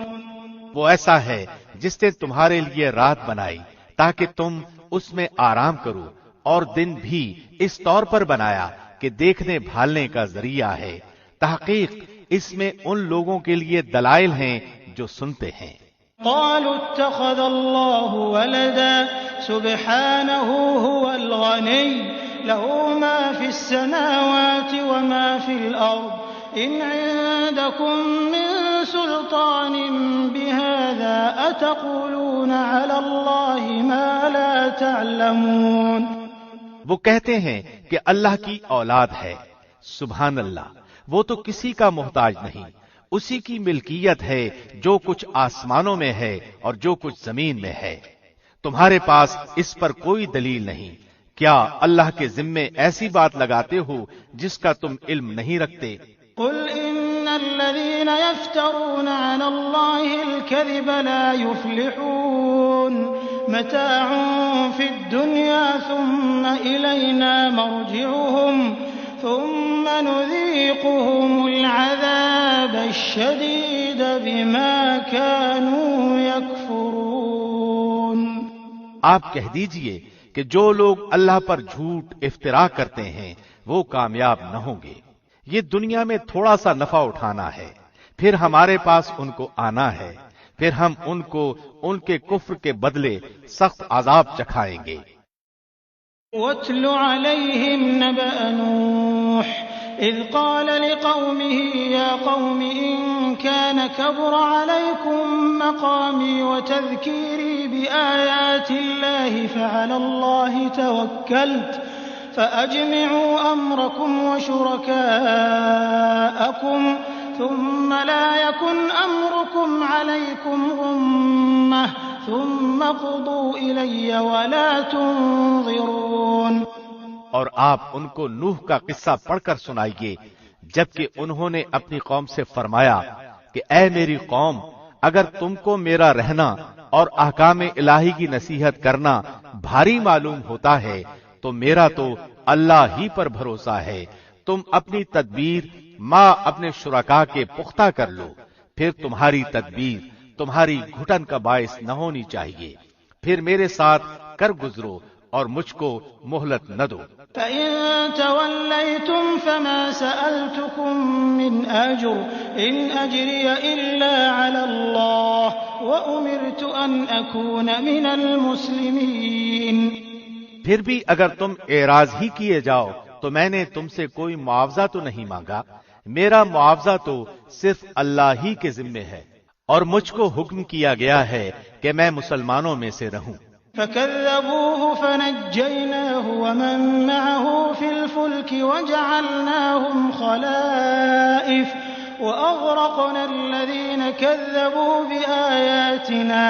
وہ ایسا ہے جس نے تمہارے لیے رات بنائی تاکہ تم اس میں آرام کرو، اور دن بھی اس طور پر بنایا کہ دیکھنے بھالنے کا ذریعہ ہے، تحقیق اس میں ان لوگوں کے لیے دلائل ہیں جو سنتے ہیں۔ قالوا اتخذ الله ولدا سبحانه هو الغني له ما في السماوات وما في الأرض إن عندكم من سلطان بهذا أتقولون على الله ما لا تعلمون۔ وہ کہتے ہیں کہ اللہ کی اولاد ہے، سبحان اللہ، وہ تو کسی کا محتاج نہیں، اسی کی ملکیت ہے جو کچھ آسمانوں میں ہے اور جو کچھ زمین میں ہے، تمہارے پاس اس پر کوئی دلیل نہیں، کیا اللہ کے ذمے ایسی بات لگاتے ہو جس کا تم علم نہیں رکھتے؟ قل إن الذين يفترون على الله الكذب لا يفلحون متاع في الدنيا ثم إلينا مرجعهم ثم نذيقهم العذاب الشديد بما كانوا يكفرون۔ آپ کہہ دیجئے کہ جو لوگ اللہ پر جھوٹ افترا کرتے ہیں وہ کامیاب نہ ہوں گے، یہ دنیا میں تھوڑا سا نفع اٹھانا ہے، پھر ہمارے پاس ان کو آنا ہے، پھر ہم ان کو ان کے کفر کے بدلے سخت عذاب چکھائیں گے۔ واتل عليهم نبأ نوح إذ قال لقومه يا قوم إن كان كبر عليكم مقامي وتذكيري بآيات الله فعلى الله توكلت فأجمعوا أمركم وشركاءكم ثم لا يكن أمركم عليكم غمة ثم قضوا إلي ولا تنظرون۔ اور آپ ان کو نوح کا قصہ پڑھ کر سنائیے جبکہ انہوں نے اپنی قوم سے فرمایا کہ اے میری قوم، اگر تم کو میرا رہنا اور احکام الہی کی نصیحت کرنا بھاری معلوم ہوتا ہے تو میرا تو اللہ ہی پر بھروسہ ہے، تم اپنی تدبیر ماں اپنے شرکا کے پختہ کر لو، پھر تمہاری تدبیر تمہاری گھٹن کا باعث نہ ہونی چاہیے، پھر میرے ساتھ کر گزرو اور مجھ کو مہلت نہ دو۔ فَإِن تَوَلَّيْتُمْ فَمَا سَأَلْتُكُم مِّنْ أَجْرٍ إِنْ أَجْرِيَ إِلَّا عَلَى اللَّهِ وَأُمِرْتُ أَنْ أَكُونَ مِنَ الْمُسْلِمِينَ۔ پھر بھی اگر تم اعراض ہی کیے جاؤ تو میں نے تم سے کوئی معاوضہ تو نہیں مانگا، میرا معاوضہ تو صرف اللہ ہی کے ذمے ہے، اور مجھ کو حکم کیا گیا ہے کہ میں مسلمانوں میں سے رہوں۔ فَكَذَّبُوهُ فَنَجَّيْنَاهُ وَمَن مَّعَهُ فِي الْفُلْكِ وَجَعَلْنَاهُمْ خَلَائِفَ وَأَغْرَقْنَا الَّذِينَ كَذَّبُوا بِآيَاتِنَا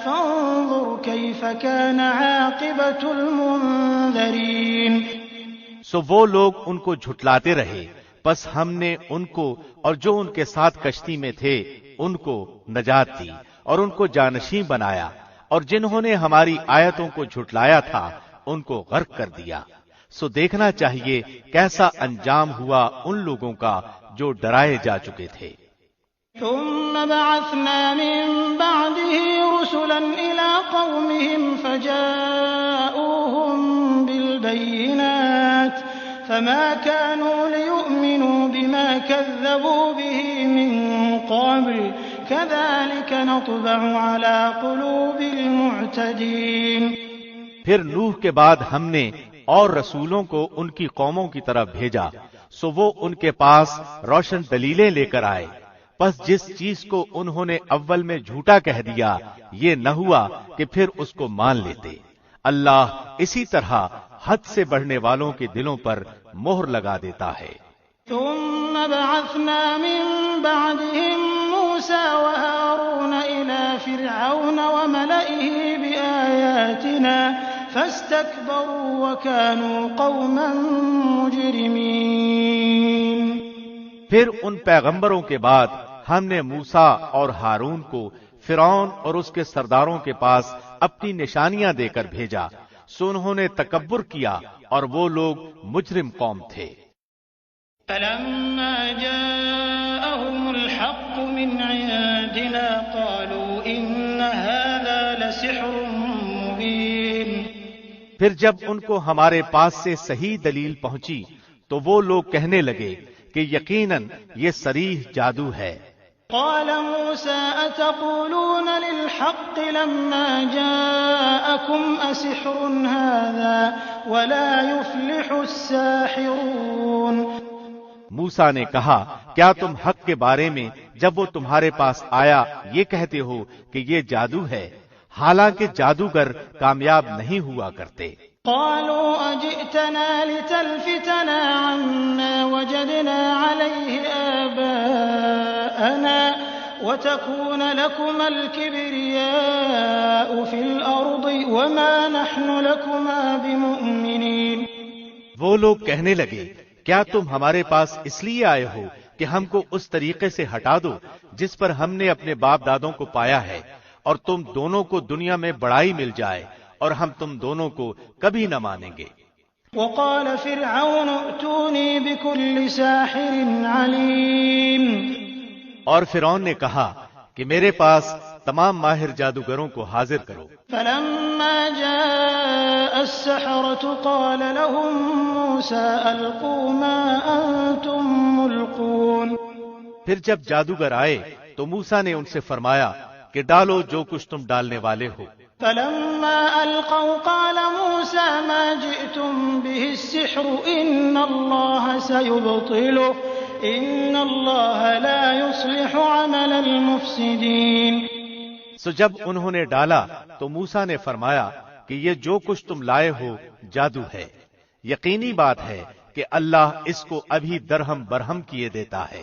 فَانظُرْ كَيْفَ كَانَ عَاقِبَةُ الْمُنذَرِينَ۔ سو وہ لوگ ان کو جھٹلاتے رہے، پس ہم نے ان کو اور جو ان کے ساتھ کشتی میں تھے ان کو نجات دی اور ان کو جانشین بنایا، اور جنہوں نے ہماری آیتوں کو جھٹلایا تھا ان کو غرق کر دیا۔ سو دیکھنا چاہیے کیسا انجام ہوا ان لوگوں کا جو ڈرائے جا چکے تھے۔ ثم بعثنا من بعده رسلا إلى قومهم فجاءوهم بالبينات فما كانوا ليؤمنوا بما كذبوا به من قبل كذلك نطبع على قلوب المعتدين۔ پھر نوح کے بعد ہم نے اور رسولوں کو ان کی قوموں کی طرف بھیجا، سو وہ ان کے پاس روشن دلیلیں لے کر آئے، پس جس چیز کو انہوں نے اول میں جھوٹا کہہ دیا یہ نہ ہوا کہ پھر اس کو مان لیتے۔ اللہ اسی طرح حد سے بڑھنے والوں کے دلوں پر مہر لگا دیتا ہے۔ ثم بعثنا من بعدهم موسى وهارون إلى فرعون وملئه بآياتنا فاستكبروا وكانوا قوما مجرمين۔ پھر ان پیغمبروں کے بعد ہم نے موسیٰ اور ہارون کو فرعون اور اس کے سرداروں کے پاس اپنی نشانیاں دے کر بھیجا، سو انہوں نے تکبر کیا اور وہ لوگ مجرم قوم تھے۔ فلما جاءهم الحق من عندنا قالوا إن هذا لسحر مبين۔ پھر جب ان کو ہمارے پاس سے صحیح دلیل پہنچی تو وہ لوگ کہنے لگے کہ یقیناً یہ صریح جادو ہے۔ قال موسى أتقولون للحق لما جاءكم أسحر هذا ولا يفلح الساحرون۔ موسیٰ نے کہا کیا تم حق کے بارے میں جب وہ تمہارے پاس آیا یہ کہتے ہو کہ یہ جادو ہے، حالانکہ جادوگر کامیاب نہیں ہوا کرتے۔ قالوا أجئتنا لتلفتنا عما وجدنا عليه آباءنا وتكون لكما الكبرياء في الأرض وما نحن لكما بمؤمنين۔ وہ لوگ کہنے لگے کیا تم ہمارے پاس اس لیے آئے ہو کہ ہم کو اس طریقے سے ہٹا دو جس پر ہم نے اپنے باپ دادوں کو پایا ہے، اور تم دونوں کو دنیا میں بڑائی مل جائے اور ہم تم دونوں کو کبھی نہ مانیں گے۔ وقال فرعون ائتوني بكل ساحر عليم۔ اور فرعون نے کہا کہ میرے پاس تمام ماہر جادوگروں کو حاضر کرو۔ فلما جاء السحرة قال لهم موسى ألقوا ما أنتم ملقون۔ پھر جب جادوگر آئے تو موسیٰ نے ان سے فرمایا کہ ڈالو جو کچھ تم ڈالنے والے ہو۔ فلما ألقوا قال موسى ما جئتم به السحر إن الله سيبطله إن الله لا يصلح عمل المفسدين۔ سو جب انہوں نے ڈالا تو موسیٰ نے فرمایا کہ یہ جو کچھ تم لائے ہو جادو ہے، یقینی بات ہے کہ اللہ اس کو ابھی درہم برہم کیے دیتا ہے،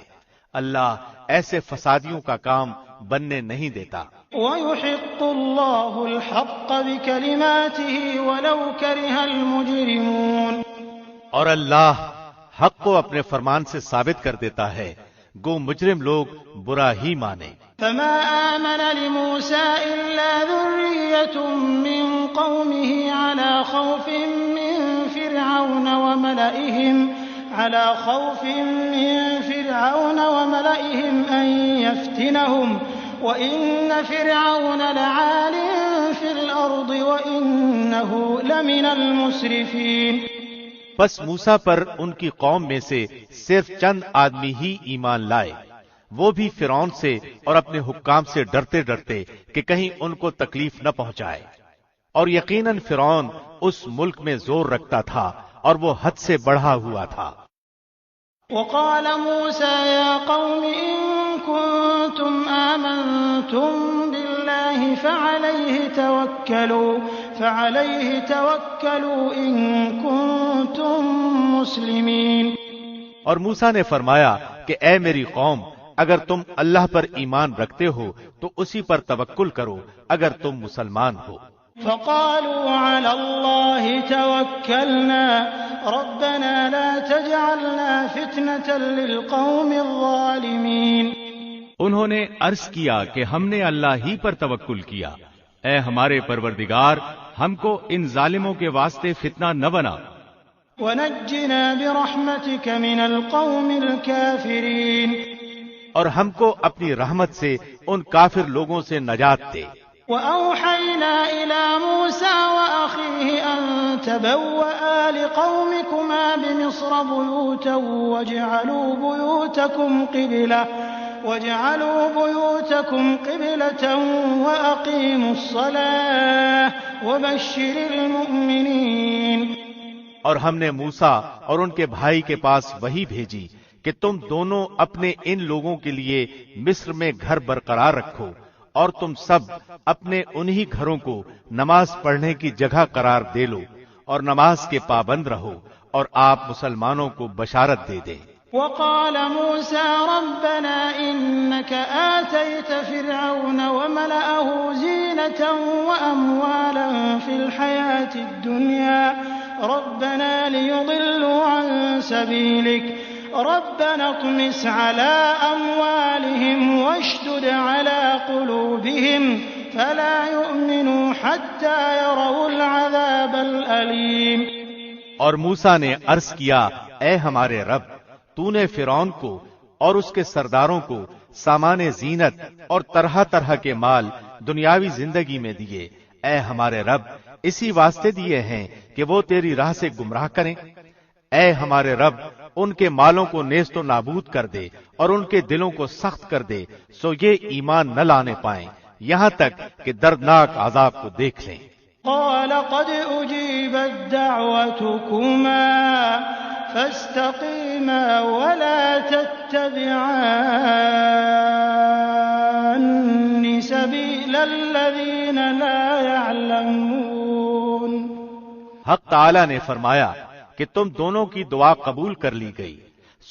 اللہ ایسے فسادیوں کا کام بننے نہیں دیتا۔ وَيُحِقُّ اللَّهُ الْحَقَّ بِكَلِمَاتِهِ وَلَوْ كَرِهَ الْمُجْرِمُونَ۔ اور اللہ حق کو اپنے فرمان سے ثابت کر دیتا ہے گو مجرم لوگ برا ہی مانے۔ فما آمن لموسى إلا ذرية من قومه على خوف من فرعون وملئهم على خوف من فرعون وملئهم أن يفتنهم وإن فرعون لعال في الأرض وإنه لمن المسرفين۔ بس موسیٰ پر ان کی قوم میں سے صرف چند آدمی ہی ایمان لائے، وہ بھی فرعون سے اور اپنے حکام سے ڈرتے ڈرتے کہ کہیں ان کو تکلیف نہ پہنچائے، اور یقیناً فرعون اس ملک میں زور رکھتا تھا اور وہ حد سے بڑھا ہوا تھا۔ وقال موسى يا قوم إن كنتم آمنتم بالله فعليه توكلوا إن كنتم مسلمين۔ اور موسیٰ نے فرمایا کہ اے میری قوم، اگر تم اللہ پر ایمان رکھتے ہو تو اسی پر توکل کرو اگر تم مسلمان ہو۔ فقالوا على الله توكلنا ربنا لا تجعلنا فتنة للقوم الظالمين۔ انہوں نے عرض کیا کہ ہم نے اللہ ہی پر توکل کیا، اے ہمارے پروردگار ہم کو ان ظالموں کے واسطے فتنہ نہ بنا۔ ونجنا برحمتك من القوم الكافرين۔ اور ہم کو اپنی رحمت سے ان کافر لوگوں سے نجات دے۔ وأوحينا إلى موسى وأخيه أن تبوأ لقومكما بمصر بيوتا واجعلوا بيوتكم قبلة وأقيموا الصلاة وبشر المؤمنين۔ اور ہم نے موسیٰ اور ان کے بھائی کے پاس وحی بھیجی کہ تم دونوں اپنے ان لوگوں کے لیے مصر میں گھر برقرار رکھو، اور تم سب اپنے انہی گھروں کو نماز پڑھنے کی جگہ قرار دے لو اور نماز کے پابند رہو، اور آپ مسلمانوں کو بشارت دے دیں۔ وقال موسى ربنا إنك آتيت فرعون وملأه زينة وأموالا في الحياة الدنيا ربنا ليضلوا عن سبيلك ربنا اطمس على أموالهم واشدد على قلوبهم فلا يؤمنوا حتى يروا العذاب الأليم۔ اور موسیٰ نے عرض کیا اے ہمارے رب، تو نے فرعون کو اور اس کے سرداروں کو سامان زینت اور طرح طرح کے مال دنیاوی زندگی میں دیے، اے ہمارے رب اسی واسطے دیے ہیں کہ وہ تیری راہ سے گمراہ کریں۔ اے ہمارے رب ان کے مالوں کو نیست و نابود کر دے اور ان کے دلوں کو سخت کر دے، سو یہ ایمان نہ لانے پائیں یہاں تک کہ دردناک عذاب کو دیکھ لیں۔ قال قد أجيبت دعوتكما فاستقيما ولا تتبعان سبيل الذين لا يعلمون۔ حق تعالی نے فرمایا کہ تم دونوں کی دعا قبول کر لی گئی،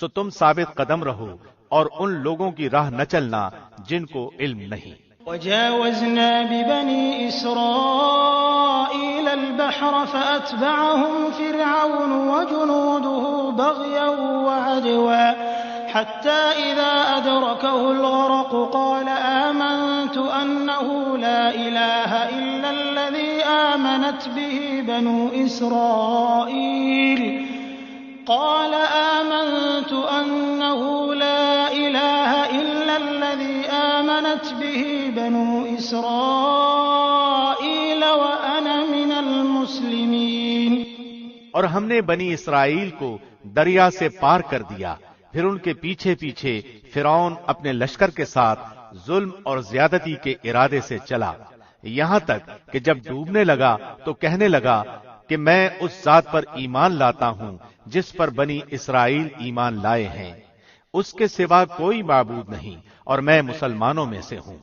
سو تم ثابت قدم رہو اور ان لوگوں کی راہ نہ چلنا جن کو علم نہیں۔ وجاوزنا ببني إسرائيل البحر فأتبعهم فرعون وجنوده بغيا وعدوا حتى إذا أدركه الغرق قال آمنت أنه لا إله إلا الذي آمنت به بنو إسرائيل قال آمنت أنه لا إله إلا الذي آمنت به بنو إسرائيل وأنا من المسلمين۔ اور ہم نے بنی اسرائیل کو دریا سے پار کر دیا، پھر ان کے پیچھے پیچھے فرعون اپنے لشکر کے ساتھ ظلم اور زیادتی کے ارادے سے چلا، یہاں تک کہ جب ڈوبنے لگا تو کہنے لگا کہ میں اس ذات پر ایمان لاتا ہوں جس پر بنی اسرائیل ایمان لائے ہیں، اس کے سوا کوئی معبود نہیں اور میں مسلمانوں میں سے ہوں۔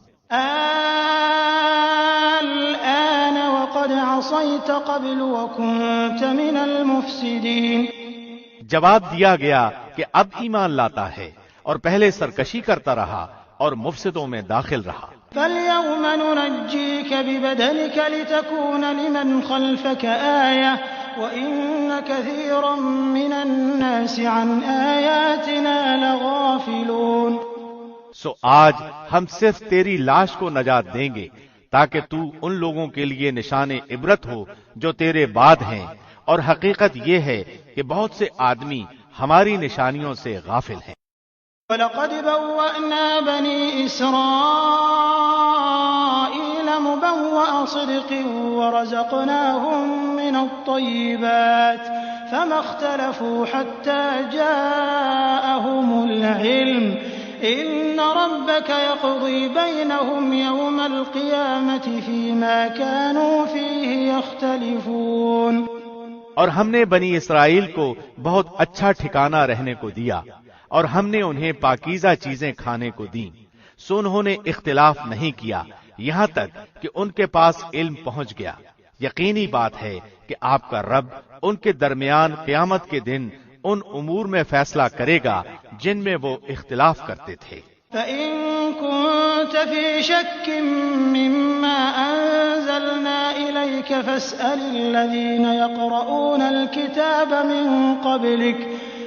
الآن وقد عصيت قبل وكنت من المفسدين۔ جواب دیا گیا کہ اب ایمان لاتا ہے اور پہلے سرکشی کرتا رہا اور مفسدوں میں داخل رہا۔ فَالْيَوْمَ نُنَجِّيكَ بِبَدَنِكَ لِتَكُونَ لِمَنْ خَلْفَكَ آيَةً وَإِنَّ كَثِيرًا مِنَ النَّاسِ عَنْ آيَاتِنَا لَغَافِلُونَ۔ سو آج ہم صرف تیری لاش کو نجات دیں گے تاکہ تو ان لوگوں کے لیے نشان عبرت ہو جو تیرے بعد ہیں، اور حقیقت یہ ہے کہ بہت سے آدمی ہماری نشانیوں سے غافل ہیں۔ وَلَقَدْ بَوَّأْنَا بَنِي إِسْرَائِيلَ مُبَوَّأَ صِدْقٍ وَرَزَقْنَاهُم مِّنَ الطَّيِّبَاتِ فَمَا اخْتَلَفُوا حَتَّىٰ جَاءَهُمُ الْعِلْمُ إِنَّ رَبَّكَ يَقْضِي بَيْنَهُمْ يَوْمَ الْقِيَامَةِ فِيمَا كَانُوا فِيهِ يَخْتَلِفُونَ۔ اور ہم نے بنی اسرائیل کو بہت اچھا ٹھکانہ رہنے کو دیا، اور ہم نے انہیں پاکیزہ چیزیں کھانے کو دیں، سو انہوں نے اختلاف نہیں کیا یہاں تک کہ ان کے پاس علم پہنچ گیا۔ یقینی بات ہے کہ آپ کا رب ان کے درمیان قیامت کے دن ان امور میں فیصلہ کرے گا جن میں وہ اختلاف کرتے تھے۔ فَإِن كُنتَ فِي شَكٍّ مِّمَّا أَنزَلْنَا إِلَيْكَ فَاسْأَلِ الَّذِينَ يَقْرَؤُونَ الْكِتَابَ مِن قَبْلِكَ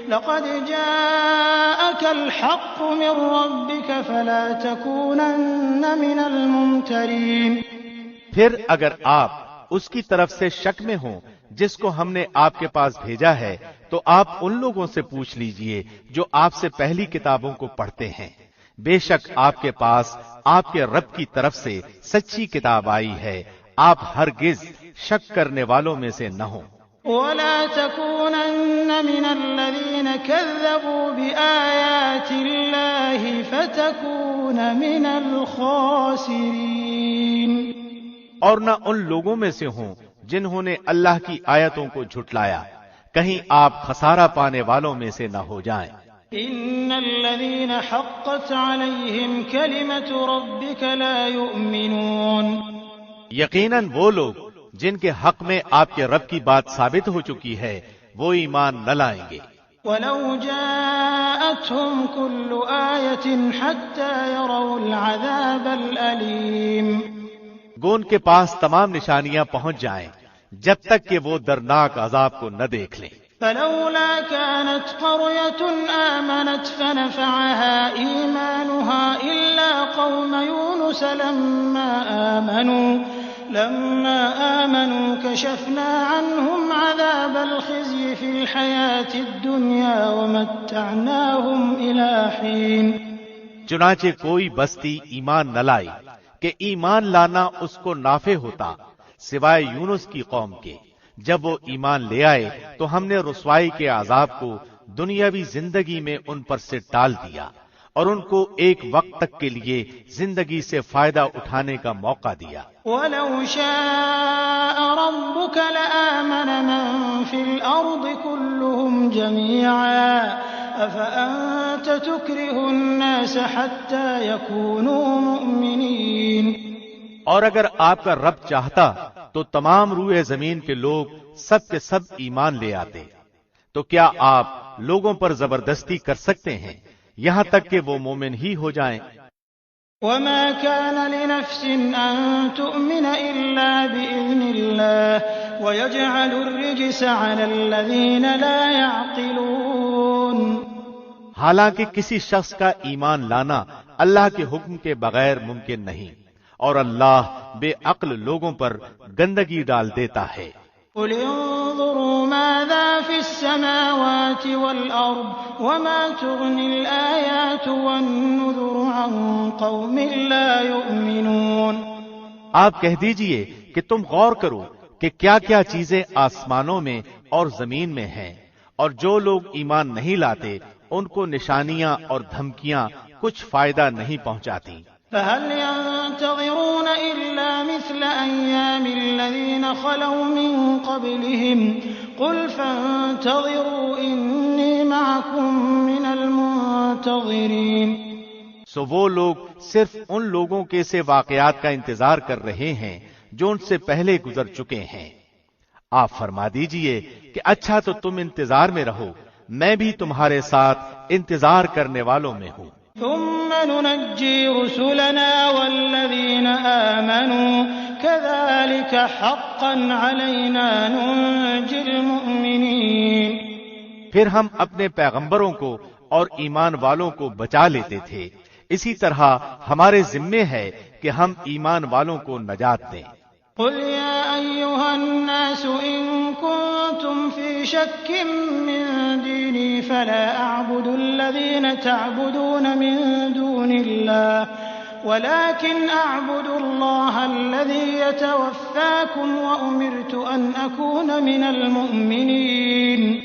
لَقَدْ جَاءَكَ الْحَقُّ مِن رَّبِّكَ فَلَا تَكُونَنَّ مِنَ الْمُمْتَرِينَ۔ پھر اگر آپ اس کی طرف سے شک میں ہوں جس کو ہم نے آپ کے پاس بھیجا ہے، تو آپ ان لوگوں سے پوچھ لیجئے جو آپ سے پہلی کتابوں کو پڑھتے ہیں۔ بے شک آپ کے پاس آپ کے رب کی طرف سے سچی کتاب آئی ہے، آپ ہرگز شک کرنے والوں میں سے نہ ہوں۔ وَلَا تَكُونَنَّ مِنَ الَّذِينَ كَذَّبُوا بِآيَاتِ اللَّهِ فَتَكُونَ مِنَ الْخَاسِرِينَ۔ اور نہ ان لوگوں میں سے ہوں جنہوں نے اللہ کی آیتوں کو جھٹلایا، کہیں آپ خسارہ پانے والوں میں سے نہ ہو جائیں۔ إِنَّ الَّذِينَ حَقَّتْ عَلَيْهِمْ كَلِمَةُ رَبِّكَ لَا يُؤْمِنُونَ۔ یقیناً وہ لوگ جن کے حق میں آپ کے رب کی بات ثابت ہو چکی ہے، وہ ایمان نہ لائیں گے۔ وَلَوْ جَاءَتْهُمْ كُلُّ آيَةٍ حَتَّىٰ يَرَوُا الْعَذَابَ الْأَلِيمَ۔ گو ان کے پاس تمام نشانیاں پہنچ جائیں جب تک کہ وہ دردناک عذاب کو نہ دیکھ لیں۔ فَلَوْلَا كَانَتْ قَرْيَةٌ آمَنَتْ فَنَفَعَهَا إِيمَانُهَا إِلَّا قَوْمَ يُونُسَ لَمَّا آمَنُوا كَشَفْنَا عَنْهُمْ عَذَابَ الْخِزْيِ فِي الْحَيَاةِ الدُّنْيَا وَمَتَّعْنَاهُمْ إِلَىٰ حِينٍ۔ چنانچہ کوئی بستی ایمان نہ لائی کہ ایمان لانا اس کو نافع ہوتا سوائے یونس کی قوم کے۔ جب وہ ایمان لے آئے تو ہم نے رسوائی کے عذاب کو دنیاوی زندگی میں ان پر سے ٹال دیا، اور ان کو ایک وقت تک کے لیے زندگی سے فائدہ اٹھانے کا موقع دیا۔ وَلَوْ شَاءَ رَبُّكَ لَآمَنَ مَن فِي الْأَرْضِ كُلُّهُمْ جَمِيعًا أَفَأَنتَ تُكْرِهُ النَّاسَ حَتَّىٰ يَكُونُوا مُؤْمِنِينَ۔ اور اگر آپ کا رب چاہتا تو تمام روئے زمین کے لوگ سب کے سب ایمان لے آتے، تو کیا آپ لوگوں پر زبردستی کر سکتے ہیں یہاں تک کہ وہ مومن ہی ہو جائیں؟ وَمَا كَانَ لِنَفْسٍ أَن تُؤْمِنَ إِلَّا بِإِذْنِ اللَّهِ وَيَجْعَلُ الرِّجْسَ عَلَى الَّذِينَ لَا يَعْقِلُونَ۔ حالانکہ کسی شخص کا ایمان لانا اللہ کے حکم کے بغیر ممکن نہیں، اور اللہ بے عقل لوگوں پر گندگی ڈال دیتا ہے۔ قُلِ انظُرُوا مَاذَا فِي السَّمَاوَاتِ وَالْأَرْضِ وَمَا تُغْنِي الْآيَاتُ وَالنُّذُرُ عَن قَوْمٍ لَّا يُؤْمِنُونَ۔ آپ کہہ دیجئے کہ تم غور کرو کہ کیا کیا چیزیں آسمانوں میں اور زمین میں ہیں، اور جو لوگ ایمان نہیں لاتے ان کو نشانیاں اور دھمکیاں کچھ فائدہ نہیں پہنچاتی۔ فَهَلْ يَنتَظِرُونَ إِلَّا مِثْلَ أَيَّامِ الَّذِينَ خَلَوْا مِن قَبْلِهِمْ قُلْ فَانتَظِرُوا إِنِّي مَعَكُم مِّنَ الْمُنتَظِرِينَ۔ سو وہ لوگ صرف ان لوگوں کے سے واقعات کا انتظار کر رہے ہیں جو ان سے پہلے گزر چکے ہیں۔ آپ فرما دیجئے کہ اچھا تو تم انتظار میں رہو، میں بھی تمہارے ساتھ انتظار کرنے والوں میں ہوں۔ ثم ننجي رسلنا والذين آمنوا كذلك حقا علينا ننجي المؤمنين۔ پھر ہم اپنے پیغمبروں کو اور ایمان والوں کو بچا لیتے تھے، اسی طرح ہمارے ذمے ہے کہ ہم ایمان والوں کو نجات دیں۔ قل يا أيها الناس إن كنتم في شك من ديني فلا أعبد الذين تعبدون من دون الله ولكن أعبد الله الذي يتوفاكم وأمرت أن أكون من المؤمنين۔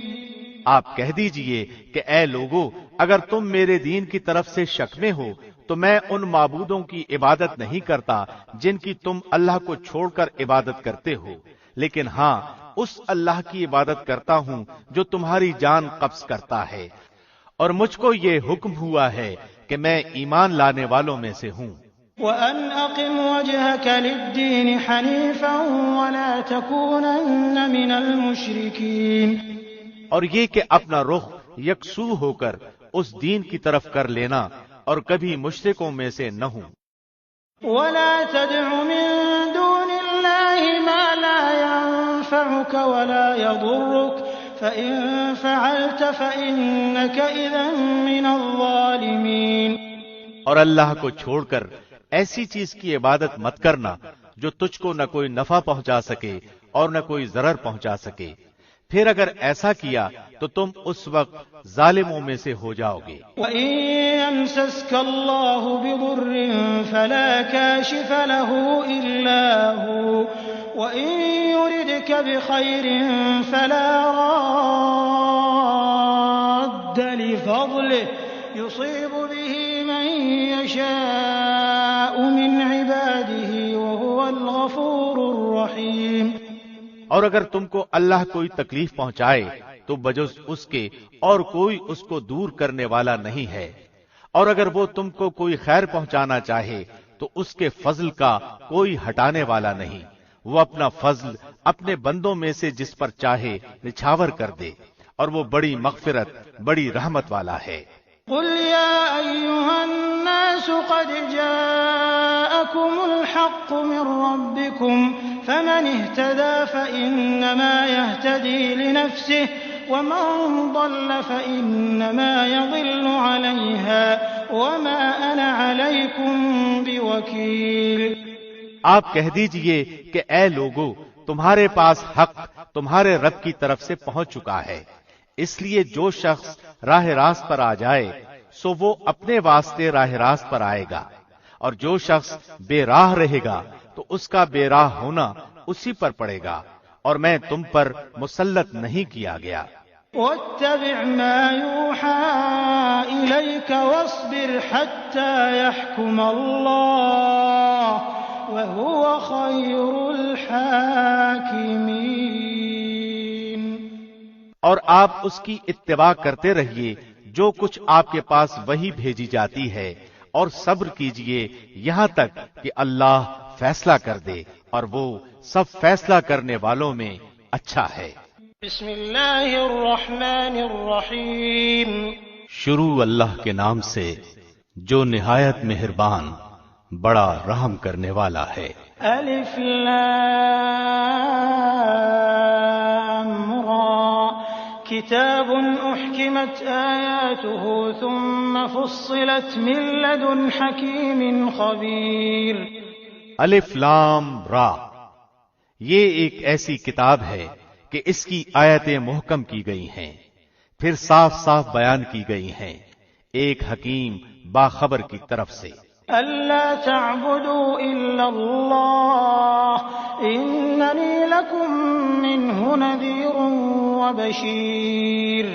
آپ کہہ دیجئے کہ اے لوگو، اگر تم میرے دین کی طرف سے شک میں ہو تو میں ان معبودوں کی عبادت نہیں کرتا جن کی تم اللہ کو چھوڑ کر عبادت کرتے ہو، لیکن ہاں اس اللہ کی عبادت کرتا ہوں جو تمہاری جان قبض کرتا ہے، اور مجھ کو یہ حکم ہوا ہے کہ میں ایمان لانے والوں میں سے ہوں۔ وَأَنْ أَقِمْ وَجْهَكَ لِلدِّينِ حَنِيفًا وَلَا تَكُونَنَّ مِنَ الْمُشْرِكِينَ، اور یہ کہ اپنا رخ یکسو ہو کر اس دین کی طرف کر لینا اور کبھی مشرکوں میں سے نہ ہوں۔ وَلَا تَدْعُ مِن دُونِ اللَّهِ مَا لَا يَنفَعُكَ وَلَا يَضُرُّكَ فَإِن فَعَلْتَ فَإِنَّكَ إِذًا مِّنَ الظَّالِمِينَ، اور اللہ کو چھوڑ کر ایسی چیز کی عبادت مت کرنا جو تجھ کو نہ کوئی نفع پہنچا سکے اور نہ کوئی ضرر پہنچا سکے، پھر اگر ایسا کیا تو تم اس وقت ظالموں میں سے ہو جاؤ گے۔ وَإِن يَمْسَسْكَ اللَّهُ بِضُرٍّ فَلَا كَاشِفَ لَهُ إِلَّا هُوَ وَإِن يُرِدْكَ بِخَيْرٍ فَلَا رَادَّ لِفَضْلِهِ يُصِيبُ بِهِ مَن يَشَاءُ مِنْ عِبَادِهِ وَهُوَ الْغَفُورُ الرَّحِيمُ، اور اگر تم کو اللہ کوئی تکلیف پہنچائے تو بجز اس کے اور کوئی اس کو دور کرنے والا نہیں ہے، اور اگر وہ تم کو کوئی خیر پہنچانا چاہے تو اس کے فضل کا کوئی ہٹانے والا نہیں، وہ اپنا فضل اپنے بندوں میں سے جس پر چاہے نچھاور کر دے، اور وہ بڑی مغفرت بڑی رحمت والا ہے۔ قل يا أيها الناس قد جاءكم الحق من ربكم فمن اهتدى فإنما يهتدي لنفسه ومن ضل فإنما يضل عليها وما أنا عليكم بوكيل۔ آپ کہہ دیجئے کہ اے لوگو، تمہارے پاس حق تمہارے رب کی طرف سے پہنچ چکا ہے، اس لیے جو شخص راہ راست پر آ جائے سو وہ اپنے واسطے راہ راست پر آئے گا، اور جو شخص بے راہ رہے گا تو اس کا بے راہ ہونا اسی پر پڑے گا، اور میں تم پر مسلط نہیں کیا گیا۔ واتبع ما يوحى إليك واصبر حتى يحكم الله وهو خير الحاكمين، اور آپ اس کی اتباع کرتے رہیے جو کچھ آپ کے پاس وہی بھیجی جاتی ہے، اور صبر کیجئے یہاں تک کہ اللہ فیصلہ کر دے، اور وہ سب فیصلہ کرنے والوں میں اچھا ہے۔ بسم اللہ الرحمن الرحیم، شروع اللہ کے نام سے جو نہایت مہربان بڑا رحم کرنے والا ہے۔ الف لام را، کتاب احکمت آیاته ثم فصلت من لدن حکیم خبیر۔ الف لام را، یہ ایک ایسی کتاب ہے کہ اس کی آیتیں محکم کی گئی ہیں، پھر صاف صاف بیان کی گئی ہیں ایک حکیم باخبر کی طرف سے۔ أَلَّا تَعْبُدُوا إِلَّا اللَّهَ إِنَّنِي لَكُمْ مِنْهُ نَذِيرٌ وَبَشِيرٌ،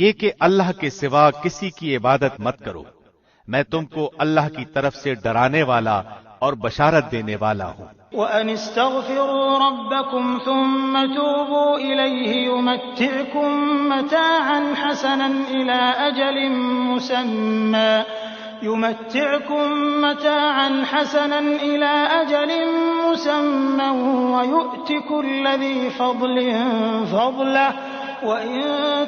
یہ کہ اللہ کے سوا کسی کی عبادت مت کرو، میں تم کو اللہ کی طرف سے ڈرانے والا اور بشارت دینے والا ہوں۔ وَأَنِ اسْتَغْفِرُوا رَبَّكُمْ ثُمَّ تُوبُوا إِلَيْهِ يُمَتِّعْكُم مَّتَاعًا حَسَنًا إِلَىٰ أَجَلٍ مُّسَمًّى وَيُؤْتِ كُلَّ ذِي فَضْلٍ فَضْلَهُ وَإِن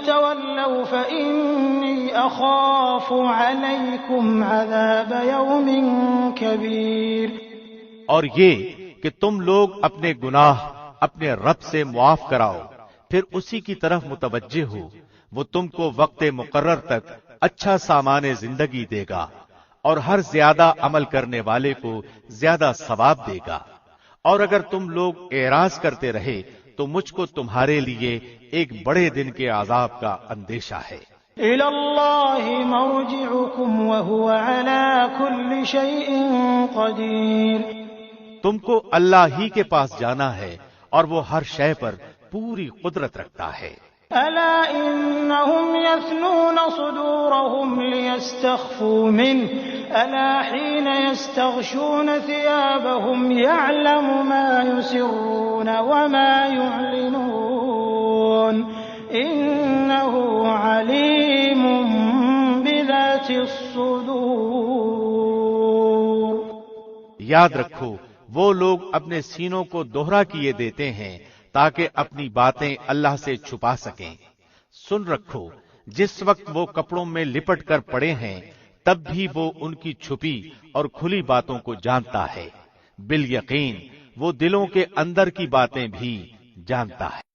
تَوَلَّوْا فَإِنِّي أَخَافُ عَلَيْكُمْ عَذَابَ يَوْمٍ كَبِيرٍ، اور یہ کہ تم لوگ اپنے گناہ اپنے رب سے معاف کراؤ، پھر اسی کی طرف متوجہ ہو، وہ تم کو وقت مقرر تک اچھا سامان زندگی دے گا، اور ہر زیادہ عمل کرنے والے کو زیادہ ثواب دے گا، اور اگر تم لوگ اعراض کرتے رہے تو مجھ کو تمہارے لیے ایک بڑے دن کے عذاب کا اندیشہ ہے۔ إِلَى اللَّهِ مَرْجِعُكُمْ وَهُوَ عَلَى كُلِّ شَيْءٍ قَدِيرٌ۔ تم کو اللہ ہی کے پاس جانا ہے اور وہ ہر شے پر پوری قدرت رکھتا ہے۔ أَلَا إِنَّهُمْ يَثْنُونَ صُدُورَهُمْ لِيَسْتَخْفُوا مِنْهُ أَلَا حِينَ يَسْتَغْشُونَ ثِيَابَهُمْ يَعْلَمُ مَا يُسِرُّونَ وَمَا يُعْلِنُونَ إِنَّهُ عَلِيمٌ بِذَاتِ الصُّدُورِ۔ یاد رکھو وہ لوگ اپنے سینوں کو دوہرا کیے دیتے ہیں تاکہ اپنی باتیں اللہ سے چھپا سکیں۔ سن رکھو جس وقت وہ کپڑوں میں لپٹ کر پڑے ہیں تب بھی وہ ان کی چھپی اور کھلی باتوں کو جانتا ہے، بالیقین وہ دلوں کے اندر کی باتیں بھی جانتا ہے۔